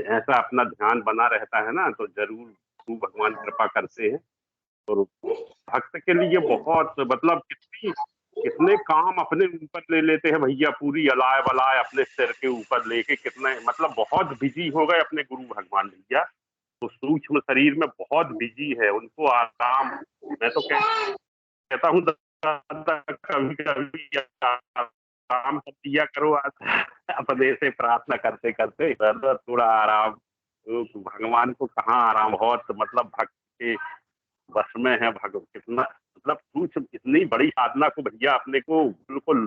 ऐसा अपना ध्यान बना रहता है ना, तो जरूर गुरु भगवान कृपा करते हैं। और भक्त के लिए बहुत, मतलब कितने काम अपने ऊपर ले लेते हैं भैया, पूरी अलाय बलाय अपने सिर के ऊपर लेके, कितने मतलब बहुत बिजी हो गए अपने गुरु भगवान भैया। तो सूक्ष्म शरीर में बहुत बिजी है, उनको आराम, मैं तो कहता हूँ कभी कभी आराम कर दिया करो। अपने से प्रार्थना करते करते थोड़ा आराम। तो भगवान को कहाँ आराम, बहुत मतलब भक्त के बस में है। कितना मतलब सूक्ष्म, इतनी बड़ी साधना को भैया अपने को बिल्कुल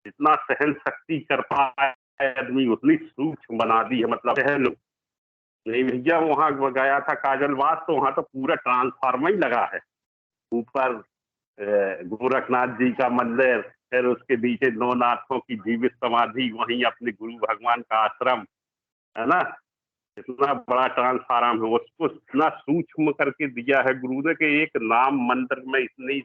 जितना सहन शक्ति कर पाए आदमी, उतनी सूक्ष्म बना दी है। मतलब सहन नहीं भैया, वहां गया था काजलवास, तो वहां तो पूरा ट्रांसफार्मर ही लगा है। ऊपर गोरखनाथ जी का मंदिर, फिर उसके पीछे नौनाथों की जीवित समाधि, वहीं अपने गुरु भगवान का आश्रम है ना। इतना बड़ा ट्रांसफार्म है, उसको इतना सूक्ष्म करके दिया है गुरु ने कि एक नाम मंत्र में इतनी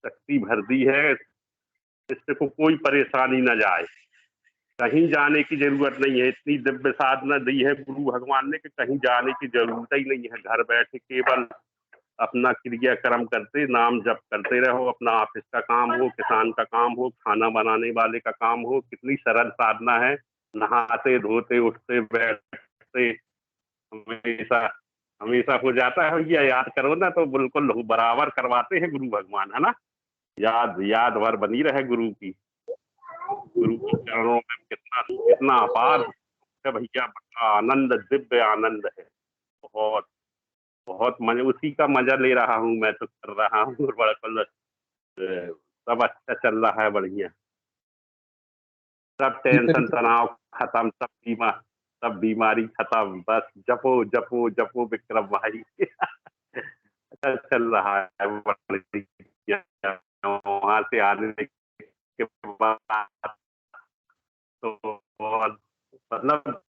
शक्ति भर दी है, इससे को कोई परेशानी न जाए, कहीं जाने की जरूरत नहीं है। इतनी दिव्य साधना दी है गुरु भगवान ने कि कहीं जाने की जरूरत ही नहीं है। घर बैठे केवल अपना क्रियाक्रम करते, नाम जप करते रहो। अपना ऑफिस का काम हो, किसान का काम हो, खाना बनाने वाले का काम हो, कितनी सरल साधना है। नहाते धोते उठते बैठते हमेशा हमेशा हो जाता है भैया। याद करो ना तो बिल्कुल बराबर करवाते हैं गुरु भगवान, है ना। याद भर बनी रहे गुरु की। गुरु के चरणों में कितना कितना अपार है भैया, बड़ा आनंद, दिव्य आनंद है। बहुत बहुत मजा, उसी का मजा ले रहा हूँ मैं तो, कर रहा हूँ। और बड़ा सब अच्छा चल रहा है, बढ़िया। सब टेंशन तनाव खत्म, सब बीमारी खत्म। बस जपो जपो जपो विक्रम भाई। अच्छा चल रहा है बढ़िया। वहां से आने के बाद तो मतलब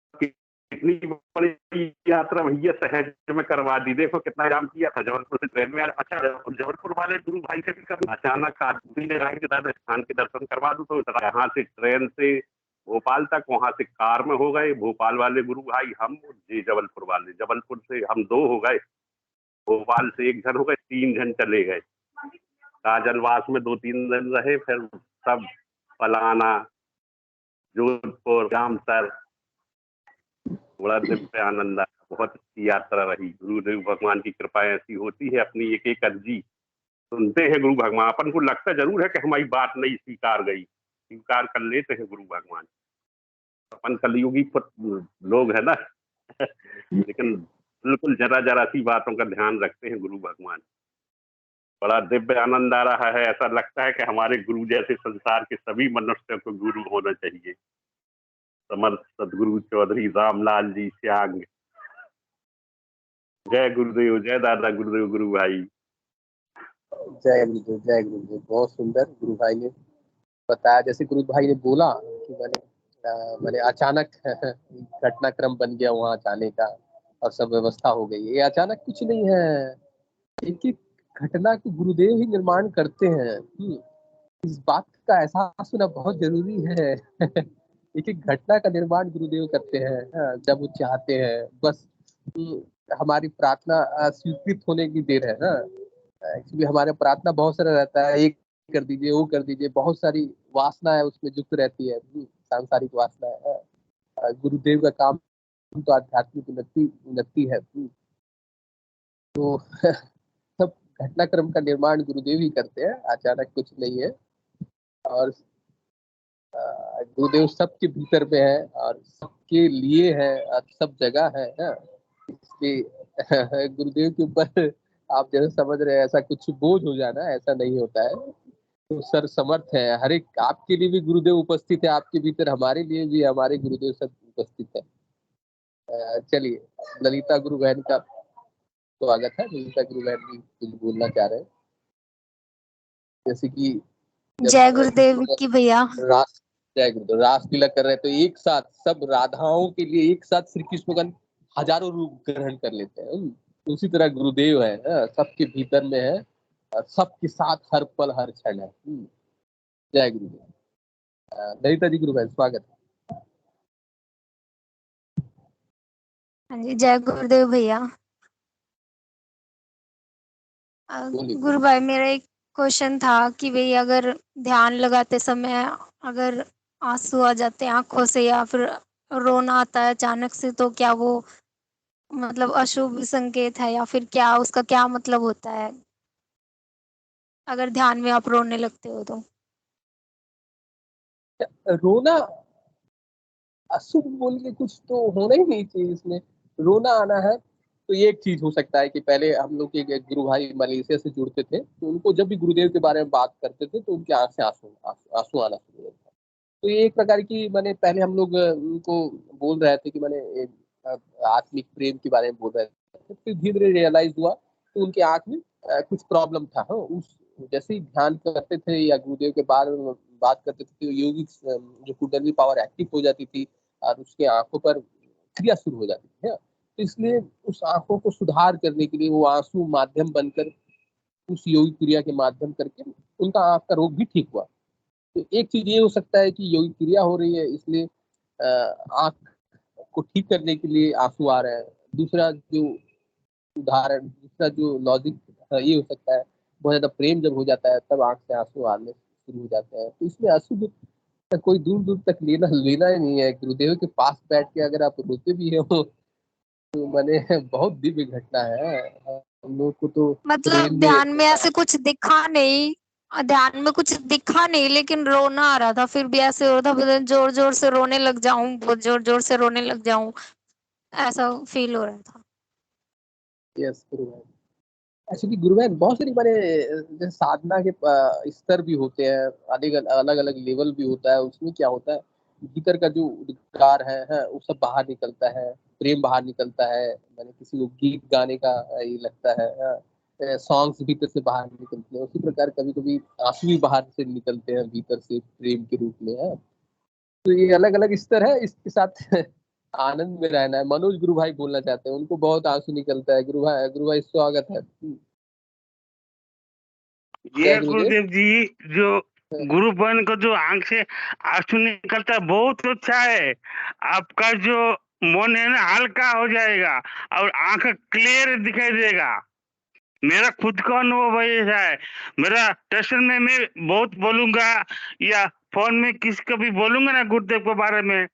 इतनी बड़ी यात्रा भैया सहज में करवा दी। देखो कितना काम किया था, जबलपुर से ट्रेन में। अच्छा, जबलपुर वाले गुरु भाई से भी करना, अचानक आदमी ने कहा कि दादा स्थान के दर्शन करवा दो, तो यहाँ से ट्रेन से भोपाल तक, वहां से कार में हो गए। भोपाल वाले गुरु भाई हम, जी जबलपुर वाले, जबलपुर से हम 2 हो गए, भोपाल से 1 जन हो गए, 3 जन चले गए। काजलवास में 2-3 दिन रहे, फिर सब पलाना, जोधपुर, जामसर, बड़ा दिव्य आनंद आया, बहुत अच्छी यात्रा रही। गुरुदेव भगवान की कृपा ऐसी होती है, अपनी एक एक अर्जी सुनते हैं गुरु भगवान। अपन को लगता जरूर है कि हमारी बात नहीं स्वीकार गई, स्वीकार कर लेते हैं गुरु भगवान। अपन कलयुगी लोग है ना लेकिन बिल्कुल जरा जरा सी बातों का ध्यान रखते हैं गुरु भगवान। बड़ा दिव्य आनंद आ रहा है। ऐसा लगता है कि हमारे गुरु जैसे संसार के सभी मनुष्यों को गुरु होना चाहिए। समर्थ सदगुरु चौधरी रामलाल जी श्यांग। जय गुरुदेव, जय दादा गुरुदेव, गुरु भाई। जय गुरुदेव, जय गुरुदेव। बहुत सुंदर गुरु भाई ने बताया। जैसे गुरु भाई ने बोला कि मैंने अचानक घटनाक्रम बन गया वहां जाने का और सब व्यवस्था हो गई। ये अचानक कुछ नहीं है, एक एक घटना को गुरुदेव ही निर्माण करते हैं। इस बात का एहसास होना बहुत जरूरी है एक एक घटना का निर्माण गुरुदेव करते हैं जब वो चाहते हैं। बस हमारी प्रार्थना स्वीकृत होने की देर है ना। एक्चुअली हमारे प्रार्थना बहुत सारा रहता है, एक कर दीजिए, वो कर दीजिए, बहुत सारी वासना है उसमें युक्त रहती है, सांसारिक वासना है। गुरुदेव का काम तो आध्यात्मिक उन्नति है। तो सब घटनाक्रम का निर्माण गुरुदेव ही करते हैं, अचानक कुछ नहीं है। और गुरुदेव सबके भीतर में है और सबके लिए है और सब जगह है ना। इसलिए गुरुदेव के ऊपर आप जैसे समझ रहे हैं ऐसा कुछ बोझ हो जाना, ऐसा नहीं होता है। तो सर समर्थ है, हर एक आपके लिए भी गुरुदेव उपस्थित है आपके भीतर, हमारे लिए भी हमारे गुरुदेव सब उपस्थित है। चलिए, ललिता गुरु बहन का स्वागत है। ललिता गुरु बहन भी कुछ बोलना चाह रहे हैं, जैसे कि जय गुरुदेव की भैया। जय गुरुदेव रासलीला कर रहे हैं तो एक साथ सब राधाओं के लिए एक साथ श्री कृष्ण हजारों रूप ग्रहण कर लेते हैं। उसी तरह गुरुदेव है, सबके भीतर में है और सबके साथ हर पल हर क्षण है। जय गुरुदेव। ललिता जी गुरु बहन स्वागत है। हाँ जी, जय गुरुदेव भैया। गुरु भाई, मेरा एक क्वेश्चन था कि भाई अगर ध्यान लगाते समय अगर आंसू आ जाते हैं आंखों से या फिर रोना आता है अचानक से, तो क्या वो मतलब अशुभ संकेत है या फिर क्या उसका क्या मतलब होता है अगर ध्यान में आप रोने लगते हो तो? रोना अशुभ बोल के कुछ तो होना ही नहीं चाहिए इसमें। रोना आना है तो ये एक चीज हो सकता है कि पहले हम लोग के गुरु भाई मलेशिया से जुड़ते थे तो उनको जब भी गुरुदेव के बारे में बात करते थे तो उनके आंख से आंसू आना शुरू होता। तो ये एक प्रकार की मैंने पहले हम लोग उनको बोल रहे थे कि मैंने आत्मिक प्रेम के बारे में बोल रहे थे। फिर धीरे धीरे रियलाइज हुआ तो उनके आंख में कुछ प्रॉब्लम था। उस जैसे ही ध्यान करते थे या गुरुदेव के बारे में बात करते थे तो योगिक जो कुंडली पावर एक्टिव हो जाती थी और उसके आंखों पर क्रिया शुरू हो जाती थी। तो इसलिए उस आंखों को सुधार करने के लिए वो आंसू माध्यम बनकर उस योगिक क्रिया के माध्यम करके उनका आंख का रोग भी ठीक हुआ। तो एक चीज ये हो सकता है कि योगिक क्रिया हो रही है इसलिए आंख को ठीक करने के लिए आंसू आ रहे हैं। दूसरा जो उदाहरण, दूसरा जो लॉजिक ये हो सकता है बहुत ज्यादा प्रेम जब हो जाता है तब आंख से आंसू आने शुरू हो जाते हैं। तो इसमें अशुभ कोई दूर दूर तक लेना ही नहीं है। गुरुदेव के पास बैठ के अगर आप रोते भी हो तो मैंने बहुत दिव्य घटना है। हम लोग को तो मतलब ध्यान में ऐसे कुछ दिखा नहीं, ध्यान में कुछ दिखा नहीं लेकिन रोना आ रहा था, फिर भी ऐसे हो रहा था जोर जोर से रोने लग जाऊं, बहुत जोर जोर से रोने लग जाऊं, ऐसा फील हो रहा था। यस गुरुदेव। एक्चुअली गुरुदेव बहुत सारी मैंने जैसे साधना के स्तर भी होते हैं, अलग अलग लेवल भी होता है। उसमें क्या होता है भीतर का जो उद्गार है वो सब बाहर निकलता है, प्रेम बाहर निकलता है। मैंने किसी को गीत गाने का ये लगता है, सॉन्ग्स भीतर से बाहर निकलते हैं। उसी प्रकार कभी कभी आंसू भी बाहर से निकलते हैं भीतर से प्रेम के रूप में है। तो ये अलग अलग स्तर है, इसके साथ आनंद में रहना है। मनोज गुरु भाई बोलना चाहते हैं, उनको बहुत आंसू निकलता है। गुरु भाई स्वागत है। ये गुरुदेव जी, जो गुरु बहन को जो आंख से आंसू निकलता है बहुत अच्छा है। आपका जो मन है ना हल्का हो जाएगा और आंख क्लियर दिखाई देगा। मेरा खुद का अनुभव ऐसा है। मेरा स्टेशन में मैं बहुत बोलूंगा या फोन में किसी को भी बोलूंगा ना गुरुदेव के बारे में,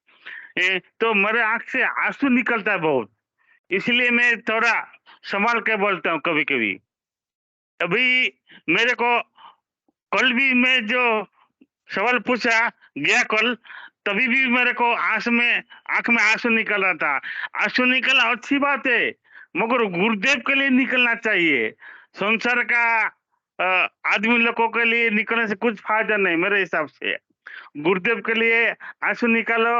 तो मेरे आंख से आंसू निकलता है बहुत, इसलिए मैं थोड़ा संभाल के बोलता हूँ कभी कभी। अभी मेरे को कल भी मैं जो सवाल पूछा गया कल, तभी भी मेरे को आंख में आंसू निकल रहा था। आंसू निकला अच्छी बात है, मगर गुरुदेव के लिए निकलना चाहिए। संसार का आदमी लोगों के लिए निकलने से कुछ फायदा नहीं मेरे हिसाब से। गुरुदेव के लिए आंसू निकालो,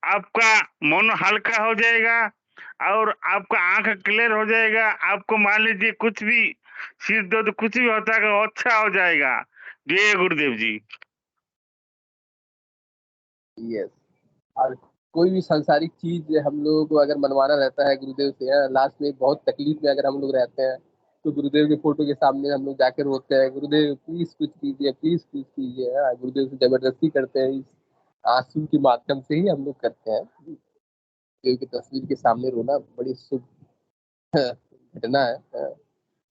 आपका मन हल्का हो जाएगा और आपका आंख क्लियर हो जाएगा। आपको मान लीजिए कुछ भी सिर दर्द कुछ भी होता है वो अच्छा हो जाएगा। जय गुरुदेव जी। यस, और कोई भी सांसारिक चीज हम लोगों को अगर मनवाना रहता है गुरुदेव से, लास्ट में बहुत तकलीफ में अगर हम लोग रहते हैं तो गुरुदेव के फोटो के सामने हम लोग जाकर रोते हैं, गुरुदेव प्लीज कुछ कीजिए, प्लीज कुछ कीजिए। गुरुदेव से जबरदस्ती करते हैं, इस आंसू के माध्यम से ही हम लोग करते हैं। गुरुदेव की तस्वीर के सामने रोना बड़ी शुभ घटना है।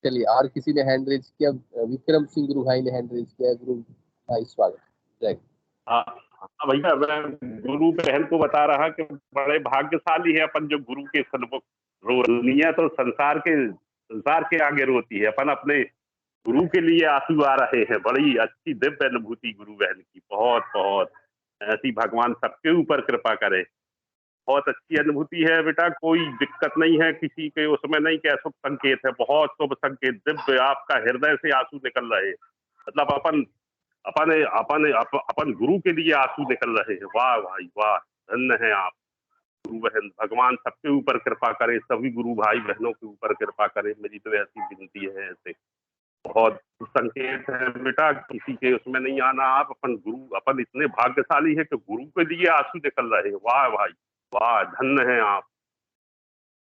चलिए, और किसी ने हैंड रेज किया? विक्रम सिंह गुरु भाई ने हैंड रेज किया। गुरु भाई स्वागत। जय। हाँ भैया, मैं गुरु बहन को बता रहा कि बड़े भाग्यशाली है अपन जो गुरु के सन्मुख रोनी है, तो संसार के आगे रोती है। अपन अपने गुरु के लिए आंसू आ रहे हैं। बड़ी अच्छी दिव्य अनुभूति गुरु बहन की, बहुत बहुत ऐसी भगवान सबके ऊपर कृपा करे। बहुत अच्छी अनुभूति है बेटा, कोई दिक्कत नहीं है किसी के उसमें, नहीं कि अशुभ संकेत है, बहुत शुभ संकेत। दिव्य आपका हृदय से आंसू निकल रहे, मतलब अपन गुरु के लिए आंसू निकल रहे हैं। वाह भाई वाह, धन्य है आप गुरु बहन। भगवान सबके ऊपर कृपा करे, सभी गुरु भाई बहनों के ऊपर कृपा करे, मेरी तो ऐसी विनती है। ऐसे बहुत संकेत है बेटा, किसी के उसमें नहीं आना। आप अपन इतने भाग्यशाली है कि गुरु के लिए आंसू निकल रहे हैं। वाह भाई वाह, धन्य है आप।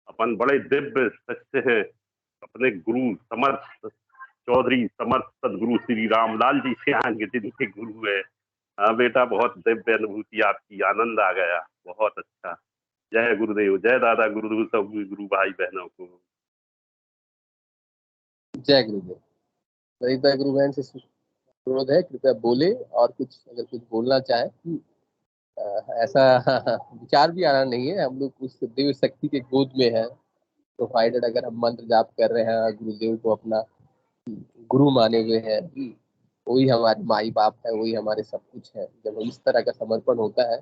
अपन बड़े दिव्य सच्चे हैं। अपने गुरु समर्थ चौधरी समर्थ सदगुरु श्री रामलाल जी से आगे जिनके गुरु है। हाँ बेटा, बहुत दिव्य अनुभूति आपकी, आनंद आ गया, बहुत अच्छा। जय गुरुदेव, जय दादा गुरुदेव, सब गुरु भाई बहनों को जय गुरुदेव। ललिता गुरु बहन से अनुरोध है, कृपया बोले, और कुछ अगर कुछ बोलना चाहे। ऐसा विचार भी आना नहीं है, हम लोग उस दिव्य शक्ति के गोद में है। प्रोवाइडेड अगर हम मंत्र जाप कर रहे हैं, गुरुदेव को अपना गुरु माने हुए हैं, वही हमारे माई बाप है, वही हमारे सब कुछ है। जब इस तरह का समर्पण होता है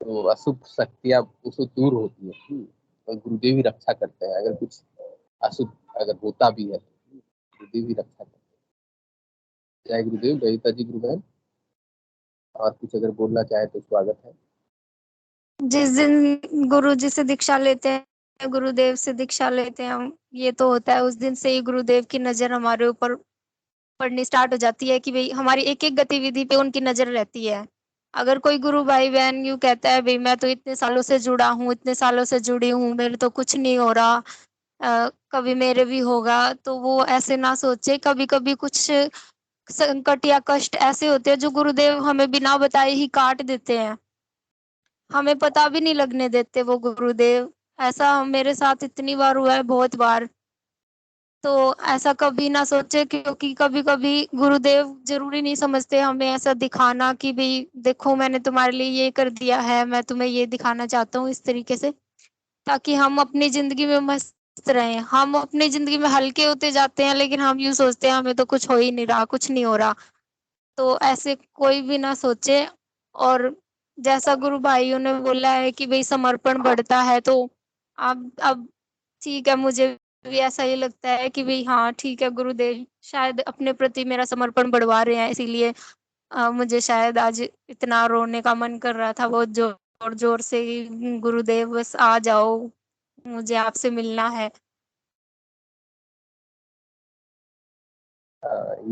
तो अशुभ शक्तियां उससे दूर होती है, और गुरुदेव ही रक्षा करते हैं। अगर कुछ अशुभ अगर होता भी है तो गुरुदेव ही रक्षा करते हैं। जय गुरुदेव। ललिता जी गुरु बहन, और कुछ अगर बोलना चाहे तो स्वागत है। जिस दिन गुरु जी से दीक्षा लेते हैं, गुरुदेव से दीक्षा लेते हैं हम, ये तो होता है उस दिन से ही गुरुदेव की नजर हमारे ऊपर पड़नी स्टार्ट हो जाती है कि भाई हमारी एक एक गतिविधि पे उनकी नजर रहती है। अगर कोई गुरु भाई बहन यूं कहता है भाई मैं तो इतने सालों से जुड़ा हूँ, इतने सालों से जुड़ी हूँ, मेरे तो कुछ नहीं हो रहा, कभी मेरे भी होगा, तो वो ऐसे ना सोचे। कभी कभी कुछ संकट या कष्ट ऐसे होते हैं जो गुरुदेव हमें बिना बताए ही काट देते हैं, हमें पता भी नहीं लगने देते वो गुरुदेव। ऐसा मेरे साथ इतनी बार हुआ है, बहुत बार। तो ऐसा कभी ना सोचे, क्योंकि कभी कभी गुरुदेव जरूरी नहीं समझते हमें ऐसा दिखाना कि भाई देखो मैंने तुम्हारे लिए ये कर दिया है, मैं तुम्हें ये दिखाना चाहता हूँ इस तरीके से, ताकि हम अपनी जिंदगी में मस्त रहें। हम अपनी जिंदगी में हल्के होते जाते हैं, लेकिन हम यूं सोचते हैं हमें तो कुछ हो ही नहीं रहा, कुछ नहीं हो रहा। तो ऐसे कोई भी ना सोचे। और जैसा गुरु भाइयों ने बोला है कि भाई समर्पण बढ़ता है, तो अब ठीक है, मुझे भी ऐसा ही लगता है कि भाई हाँ ठीक है, गुरुदेव शायद अपने प्रति मेरा समर्पण बढ़वा रहे हैं, इसीलिए मुझे शायद आज इतना रोने का मन कर रहा था बहुत जोर जोर से। गुरुदेव बस आ जाओ, मुझे आपसे मिलना है।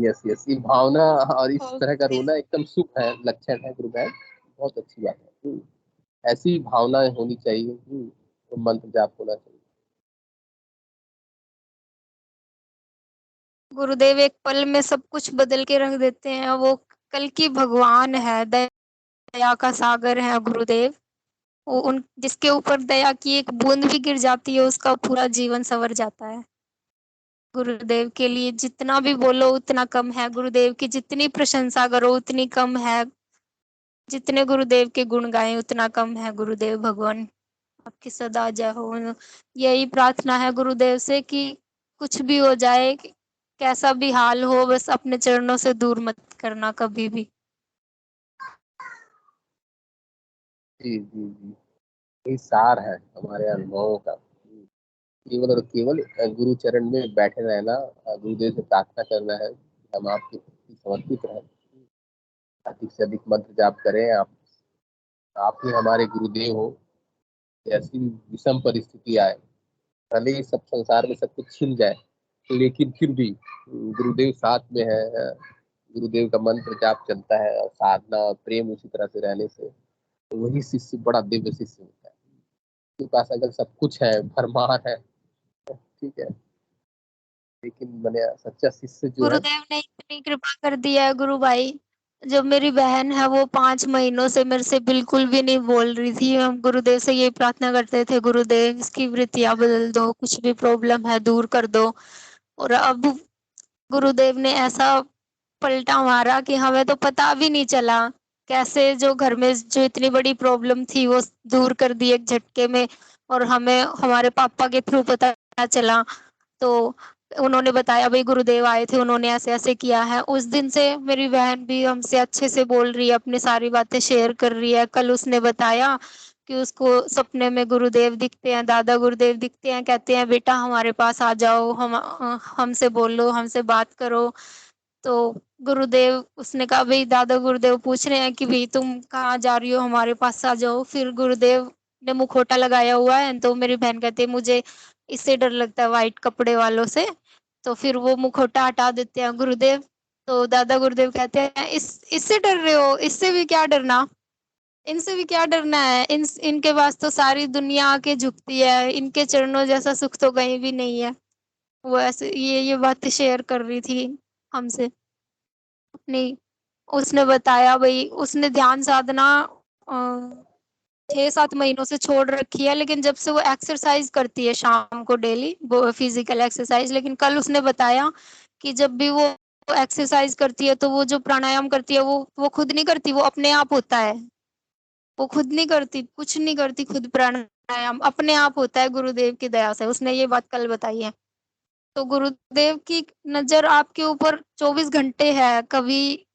यस यस, ये भावना और इस तरह का रोना एकदम शुभ है, लक्षण है गुरु बहन, बहुत अच्छी बात है। ऐसी भावनाएं होनी चाहिए, तो मंत्र जाप होना चाहिए। गुरुदेव एक पल में सब कुछ बदल के रख देते हैं, वो कल की भगवान है, दया का सागर है गुरुदेव। वो उन जिसके ऊपर दया की एक बूंद भी गिर जाती है, उसका पूरा जीवन संवर जाता है। गुरुदेव के लिए जितना भी बोलो उतना कम है, गुरुदेव की जितनी प्रशंसा करो उतनी कम है। जितने गुरुदेव के गुण गाएं उतना कम है। गुरुदेव भगवान आपकी सदा जय हो। यही प्रार्थना है गुरुदेव से कि कुछ भी हो जाए, कैसा भी हाल हो, बस अपने चरणों से दूर मत करना कभी भी। जी जी जी, यही सार है हमारे अनुभवों का। केवल और केवल गुरु चरण में बैठे रहना, गुरुदेव से प्रार्थना करना है कि हम आपके प्रति समर्पित रहें, अधिक से अधिक मंत्र जाप करें। आप ही हमारे गुरुदेव हो। ऐसी विषम परिस्थिति आए, भले ही सब संसार में सब कुछ छिन जाए, लेकिन फिर भी गुरुदेव साथ में है। गुरुदेव का मंत्र जाप चलता है और साधना और प्रेम उसी तरह से रहने से तो वही शिष्य बड़ा दिव्य शिष्य होता है। उसके पास अगर सब कुछ है, भरमार है, ठीक है, लेकिन मैंने सच्चा शिष्य जो है। गुरुदेव ने इतनी कृपा कर दिया है गुरु भाई, जब मेरी बहन है वो 5 महीनों से मेरे से बिल्कुल भी नहीं बोल रही थी। हम गुरुदेव से ये प्रार्थना करते थे, गुरुदेव इसकी वृत्तियां बदल दो, कुछ भी प्रॉब्लम है दूर कर दो। और अब गुरुदेव ने ऐसा पलटा मारा कि हमें तो पता भी नहीं चला कैसे जो घर में जो इतनी बड़ी प्रॉब्लम थी वो दूर कर दी एक झटके में। और हमें हमारे पापा के थ्रू पता चला, तो उन्होंने बताया भाई गुरुदेव आए थे, उन्होंने ऐसे ऐसे किया है। उस दिन से मेरी बहन भी हमसे अच्छे से बोल रही है, अपनी सारी बातें शेयर कर रही है। कल उसने बताया कि उसको सपने में गुरुदेव दिखते हैं, दादा गुरुदेव दिखते हैं, कहते हैं बेटा हमारे पास आ जाओ, हमसे बोलो, हमसे बात करो। तो गुरुदेव, उसने कहा भाई दादा गुरुदेव पूछ रहे हैं कि भाई तुम कहाँ जा रही हो, हमारे पास आ जाओ। फिर गुरुदेव ने मुखौटा लगाया हुआ है, तो मेरी बहन कहती है मुझे इससे डर लगता है व्हाइट कपड़े वालों से। तो फिर वो मुखौटा हटा देते हैं गुरुदेव। तो दादा गुरुदेव कहते हैं इससे डर रहे हो, इससे भी क्या डरना, इनसे भी क्या डरना है, इनके पास तो सारी दुनिया आके झुकती है, इनके चरणों जैसा सुख तो कहीं भी नहीं है। वो ऐसे ये बातें शेयर कर रही थी हमसे। नहीं, उसने बताया भाई उसने ध्यान साधना 6-7 महीनों से छोड़ रखी है, लेकिन जब से वो एक्सरसाइज करती है शाम को डेली, वो फिजिकल एक्सरसाइज। लेकिन कल उसने बताया कि जब भी वो एक्सरसाइज करती है तो वो जो प्राणायाम करती है वो खुद नहीं करती, वो अपने आप होता है। वो खुद नहीं करती, कुछ नहीं करती, खुद प्राणायाम अपने आप होता है गुरुदेव की दया से। उसने ये बात कल बताई है। तो गुरुदेव की नजर आपके ऊपर 24 घंटे है। कभी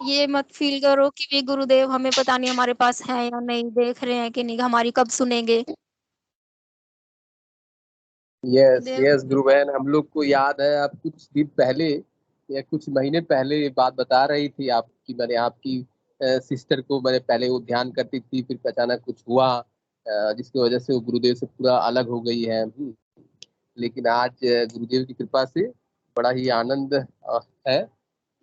ये मत फील करो कि वे गुरुदेव हमें पता नहीं हमारे पास है या नहीं, देख रहे हैं कि नहीं, हमारी कब सुनेंगे। यस गुरुदेव यस गुरु बहन, हम लोग को याद है आप कुछ दिन पहले या कुछ महीने पहले ये बात बता रही थी आपकी। मैंने आपकी सिस्टर को, मैंने पहले वो ध्यान करती थी, फिर अचानक कुछ हुआ जिसकी वजह से वो गुरुदेव से पूरा अलग हो गई है। लेकिन आज गुरुदेव की कृपा से बड़ा ही आनंद है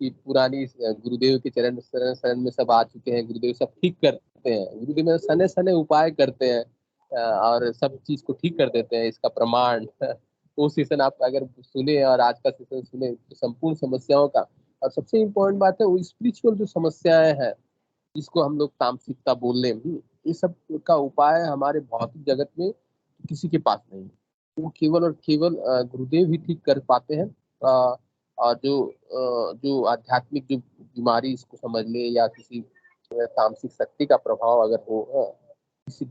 कि पुरानी गुरुदेव के चरण शरण शरण में सब आ चुके हैं। गुरुदेव सब ठीक करते हैं, गुरुदेव में सने सने उपाय करते हैं और सब चीज को ठीक कर देते हैं। इसका प्रमाण वो सेशन आप अगर सुने और आज का सेशन सुने तो संपूर्ण समस्याओं का, और सबसे इम्पोर्टेंट बात है वो स्पिरिचुअल जो समस्याएं हैं जिसको हम लोग तामसिकता बोल रहे हैं, ये सब का उपाय हमारे भौतिक जगत में किसी के पास नहीं है। वो केवल और केवल गुरुदेव ही ठीक कर पाते हैं। और जो आध्यात्मिक जो बीमारी इसको समझ ले या किसी तामसिक शक्ति का प्रभाव अगर हो, किसी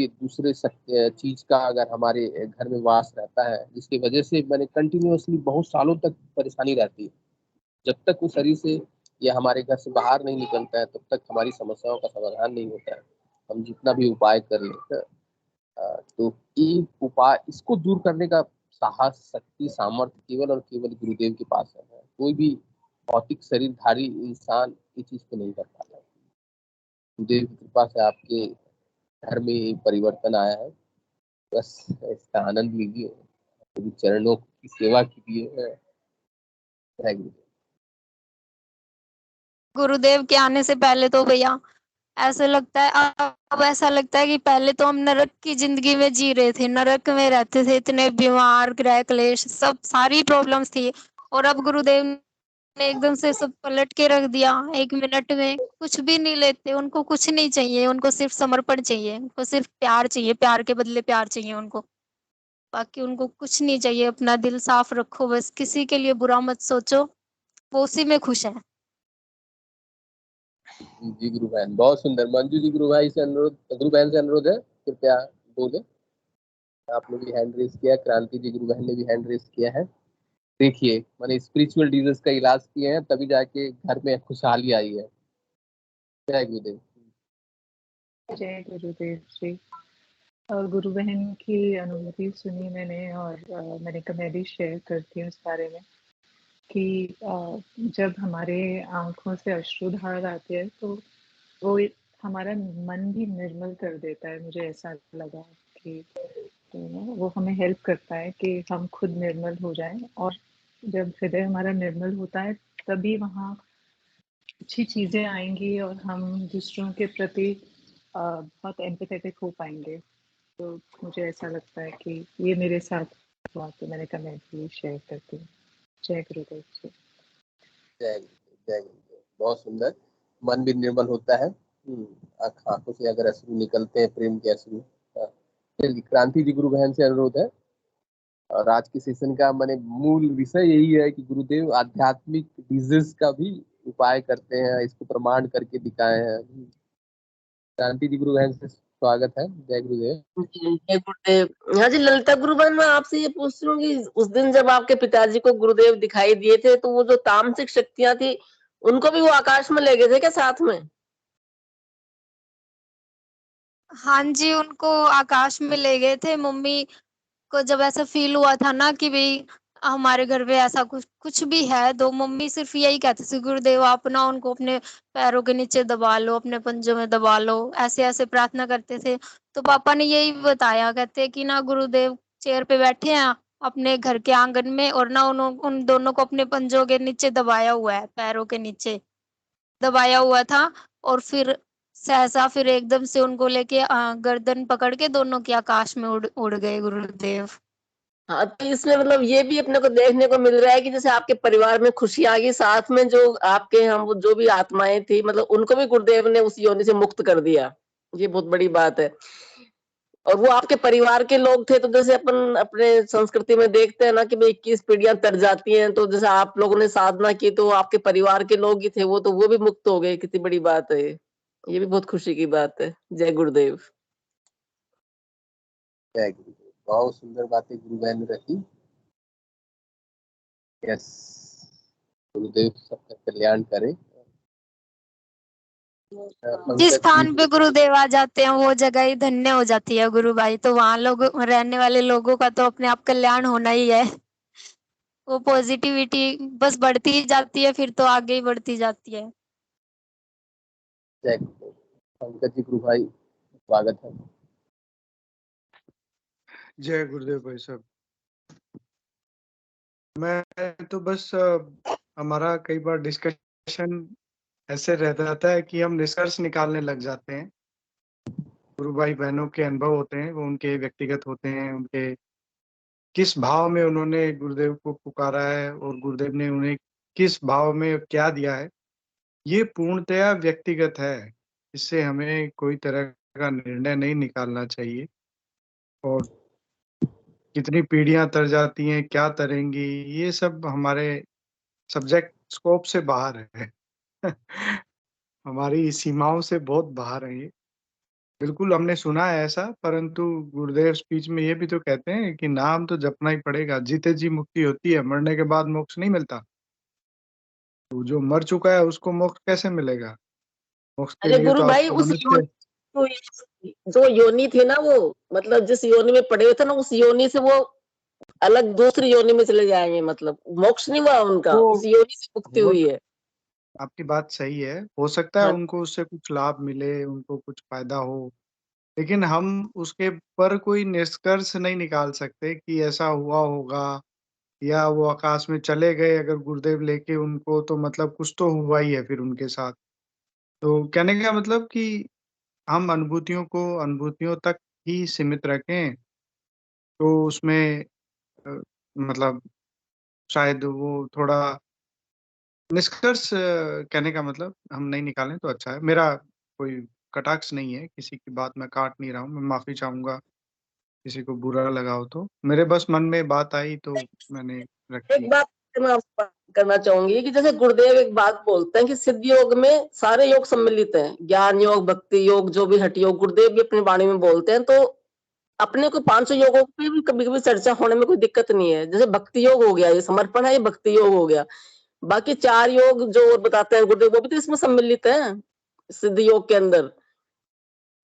दूसरे चीज का अगर हमारे घर में वास रहता है, जिसकी वजह से मैंने कंटिन्यूअसली बहुत सालों तक परेशानी रहती है, जब तक वो शरीर से या हमारे घर से बाहर नहीं निकलता है तब तक हमारी समस्याओं का समाधान नहीं होता है। हम जितना भी उपाय कर लेते हैं तो ये उपाय इसको दूर करने का साहस, शक्ति, सामर्थ्य केवल और केवल गुरुदेव के पास है। कोई भी भौतिक शरीरधारी इंसान इस चीज को नहीं कर पाता। गुरुदेव की कृपा से आपके घर में परिवर्तन आया है, बस इसका आनंद लीजिए, चरणों की सेवा कीजिए। गुरुदेव के आने से पहले तो भैया ऐसा लगता है, अब ऐसा लगता है कि पहले तो हम नरक की जिंदगी में जी रहे थे, नरक में रहते थे, इतने बीमार, ग्रह क्लेश, सब सारी प्रॉब्लम्स थी। और अब गुरुदेव ने एकदम से सब पलट के रख दिया। 1 मिनट में कुछ भी नहीं लेते, उनको कुछ नहीं चाहिए, उनको सिर्फ समर्पण चाहिए, उनको सिर्फ प्यार चाहिए, प्यार के बदले प्यार चाहिए उनको। बाकी उनको कुछ नहीं चाहिए। अपना दिल साफ रखो, बस किसी के लिए बुरा मत सोचो, वो उसी में खुश है। जी गुरु बहन, बहुत सुंदर। मंजू जी, गुरु भाई से अनुरोध, गुरु बहन से अनुरोध है, कृपया बोले। आपने भी हैंड रेस किया, क्रांति जी गुरु बहन ने भी हैंड रेस किया है। देखिए, मैंने स्पिरिचुअल डिजीज का इलाज किए हैं, तभी जाके घर में खुशहाली आई है। जय गुरुदेव। जय गुरुदेव जी। और गुरु बहन की अनुभूति सुनी मैंने, और मैंने कहा मैं भी शेयर करती हूँ इस बारे में कि जब हमारे आंखों से अश्रुधार आते हैं तो वो हमारा मन भी निर्मल कर देता है। मुझे ऐसा लगा कि तो वो हमें हेल्प करता है कि हम खुद निर्मल हो जाएं, और जब हृदय हमारा निर्मल होता है तभी वहाँ अच्छी चीज़ें आएंगी और हम दूसरों के प्रति बहुत एम्पैथेटिक हो पाएंगे। तो मुझे ऐसा लगता है कि ये मेरे साथ हुआ, तो मैंने कहा मैं भी शेयर करती हूँ। जय गुरुदेव जी। जय गुरुदेव। बहुत सुंदर। मन भी निर्मल होता है। आंखों से अगर अश्रु निकलते हैं, प्रेम के अश्रु। चलिए, क्रांति जी गुरु बहन से अनुरोध है। और आज के सेशन का मैंने मूल विषय यही है कि गुरुदेव आध्यात्मिक डिजीज का भी उपाय करते हैं, इसको प्रमाण करके दिखाए हैं। क्रांति जी गुरु बहन से स्वागत है। जय गुरुदेव। जय गुरुदेव। हाँ जी ललिता गुरु बहन, मैं आपसे ये पूछ रही हूँ कि उस दिन जब आपके पिताजी को गुरुदेव दिखाई दिए थे, तो वो जो तामसिक शक्तियां थी उनको भी वो आकाश में ले गए थे क्या साथ में? हाँ जी, उनको आकाश में ले गए थे। मम्मी को जब ऐसा फील हुआ था ना कि भाई हमारे घर पे ऐसा कुछ भी है, तो मम्मी सिर्फ यही कहती थी, गुरुदेव आप ना उनको अपने पैरों के नीचे दबा लो, अपने पंजों में दबा लो, ऐसे ऐसे प्रार्थना करते थे। तो पापा ने यही बताया, कहते कि ना गुरुदेव चेयर पे बैठे हैं अपने घर के आंगन में, और ना उन दोनों को अपने पंजों के नीचे दबाया हुआ है, पैरों के नीचे दबाया हुआ था। और फिर सहसा फिर एकदम से उनको लेके गर्दन पकड़ के दोनों की आकाश में उड़ गए गुरुदेव। हाँ, तो इसमें मतलब ये भी अपने को देखने को मिल रहा है कि जैसे आपके परिवार में खुशी आ गई, साथ में जो आपके हम वो जो भी आत्माएं थी, मतलब उनको भी गुरुदेव ने उस योनि से मुक्त कर दिया। ये बहुत बड़ी बात है। और वो आपके परिवार के लोग थे, तो जैसे अपन अपने संस्कृति में देखते हैं ना कि भाई 21 पीढ़ियां तर जाती हैं, तो जैसे आप लोगों ने साधना की तो आपके परिवार के लोग ही थे वो, तो वो भी मुक्त हो गए। कितनी बड़ी बात है ये भी बहुत खुशी की बात है। जय गुरुदेव। जय गुरुदेव। बहुत सुंदर बातें गुरु बहन ने रखी। यस, गुरुदेव सबका कल्याण करे। जिस स्थान पे गुरुदेव आ जाते हैं वो जगह ही धन्य हो जाती है गुरु भाई। तो वहाँ लोग रहने वाले लोगों का तो अपने आप कल्याण होना ही है। वो पॉजिटिविटी बस बढ़ती ही जाती है, फिर तो आगे ही बढ़ती जाती है। जय गुरुदेव। पंकज जी गुरु भाई स्वागत है। जय गुरुदेव भाई साहब। मैं तो बस हमारा कई बार डिस्कशन ऐसे रह जाता है कि हम निष्कर्ष निकालने लग जाते हैं। गुरु भाई बहनों के अनुभव होते हैं, वो उनके व्यक्तिगत होते हैं, उनके किस भाव में उन्होंने गुरुदेव को पुकारा है और गुरुदेव ने उन्हें किस भाव में क्या दिया है, ये पूर्णतया व्यक्तिगत है। इससे हमें कोई तरह का निर्णय नहीं निकालना चाहिए। और कितनी पीढ़ियां तर जाती हैं, क्या तरेंगी, ये सब हमारे सब्जेक्ट स्कोप से बाहर है। हमारी सीमाओं से बहुत बाहर है ये। बिल्कुल हमने सुना है ऐसा, परंतु गुरुदेव स्पीच में ये भी तो कहते हैं कि नाम तो जपना ही पड़ेगा। जीते जी मुक्ति होती है, मरने के बाद मोक्ष नहीं मिलता। तो जो मर चुका है उसको मोक्ष कैसे मिलेगा? मोक्ष के अरे लिए गुरु तो भाई, आपको उस मनुष्य जो योनि थी ना, वो मतलब जिस योनि में पड़े हुए थे ना, उस योनि से वो अलग दूसरी योनि में चले जाएंगे। मतलब मोक्ष नहीं हुआ उनका, उस योनि से मुक्ति वो हुई है। आपकी बात सही है। हो सकता है हाँ। उनको उससे कुछ लाभ मिले, उनको कुछ फायदा हो, लेकिन हम उसके पर कोई निष्कर्ष नहीं निकाल सकते कि ऐसा हुआ होगा या वो आकाश में चले गए अगर गुरुदेव लेके उनको, तो मतलब कुछ तो हुआ ही है फिर उनके साथ। तो कहने का मतलब कि हम अनुभूतियों को अनुभूतियों तक ही सीमित रखें, तो उसमें मतलब शायद वो थोड़ा निष्कर्ष कहने का मतलब हम नहीं निकालें तो अच्छा है। मेरा कोई कटाक्ष नहीं है, किसी की बात मैं काट नहीं रहा हूँ। मैं माफ़ी चाहूँगा किसी को बुरा लगा हो तो। मेरे बस मन में बात आई तो मैंने एक रखी। बात मैं आपसे बात करना चाहूंगी कि जैसे गुरुदेव एक बात बोलते हैं कि सिद्ध योग में सारे योग सम्मिलित हैं, ज्ञान योग, भक्ति योग, जो भी हठ योग, गुरुदेव भी अपनी वाणी में बोलते हैं। तो अपने को 500 योगों पे भी कभी कभी चर्चा होने में कोई दिक्कत नहीं है। जैसे भक्ति योग हो गया, ये समर्पण है, ये भक्ति योग हो गया। बाकी 4 योग जो बताते हैं गुरुदेव, वो भी तो इसमें सम्मिलित है सिद्ध योग के अंदर।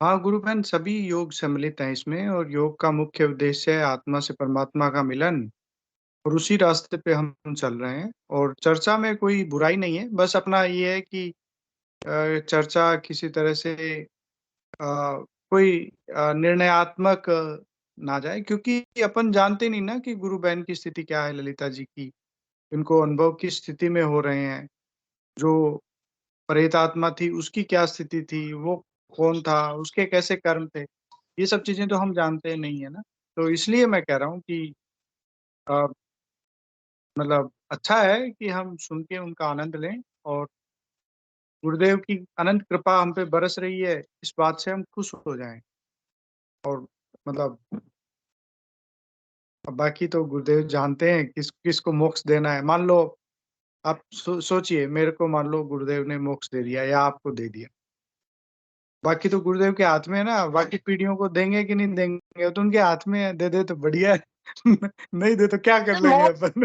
हाँ गुरु बहन, सभी योग सम्मिलित हैं इसमें, और योग का मुख्य उद्देश्य है आत्मा से परमात्मा का मिलन, और उसी रास्ते पे हम चल रहे हैं। और चर्चा में कोई बुराई नहीं है, बस अपना ये है कि चर्चा किसी तरह से कोई निर्णयात्मक ना जाए, क्योंकि अपन जानते नहीं ना कि गुरु बहन की स्थिति क्या है, ललिता जी की, इनको अनुभव की स्थिति में हो रहे हैं। जो प्रेत आत्मा थी उसकी क्या स्थिति थी, वो कौन था, उसके कैसे कर्म थे, ये सब चीजें तो हम जानते नहीं है ना। तो इसलिए मैं कह रहा हूँ कि मतलब अच्छा है कि हम सुन के उनका आनंद लें, और गुरुदेव की अनंत कृपा हम पे बरस रही है, इस बात से हम खुश हो जाएं। और मतलब अब बाकी तो गुरुदेव जानते हैं किसको मोक्ष देना है। मान लो आप सोचिए, मेरे को मान लो गुरुदेव ने मोक्ष दे दिया या आपको दे दिया, बाकी तो गुरुदेव के हाथ में है ना। बाकी पीढ़ियों को देंगे कि नहीं देंगे तो उनके हाथ में है, दे दे तो बढ़िया है नहीं दे तो क्या कर लेंगे अपन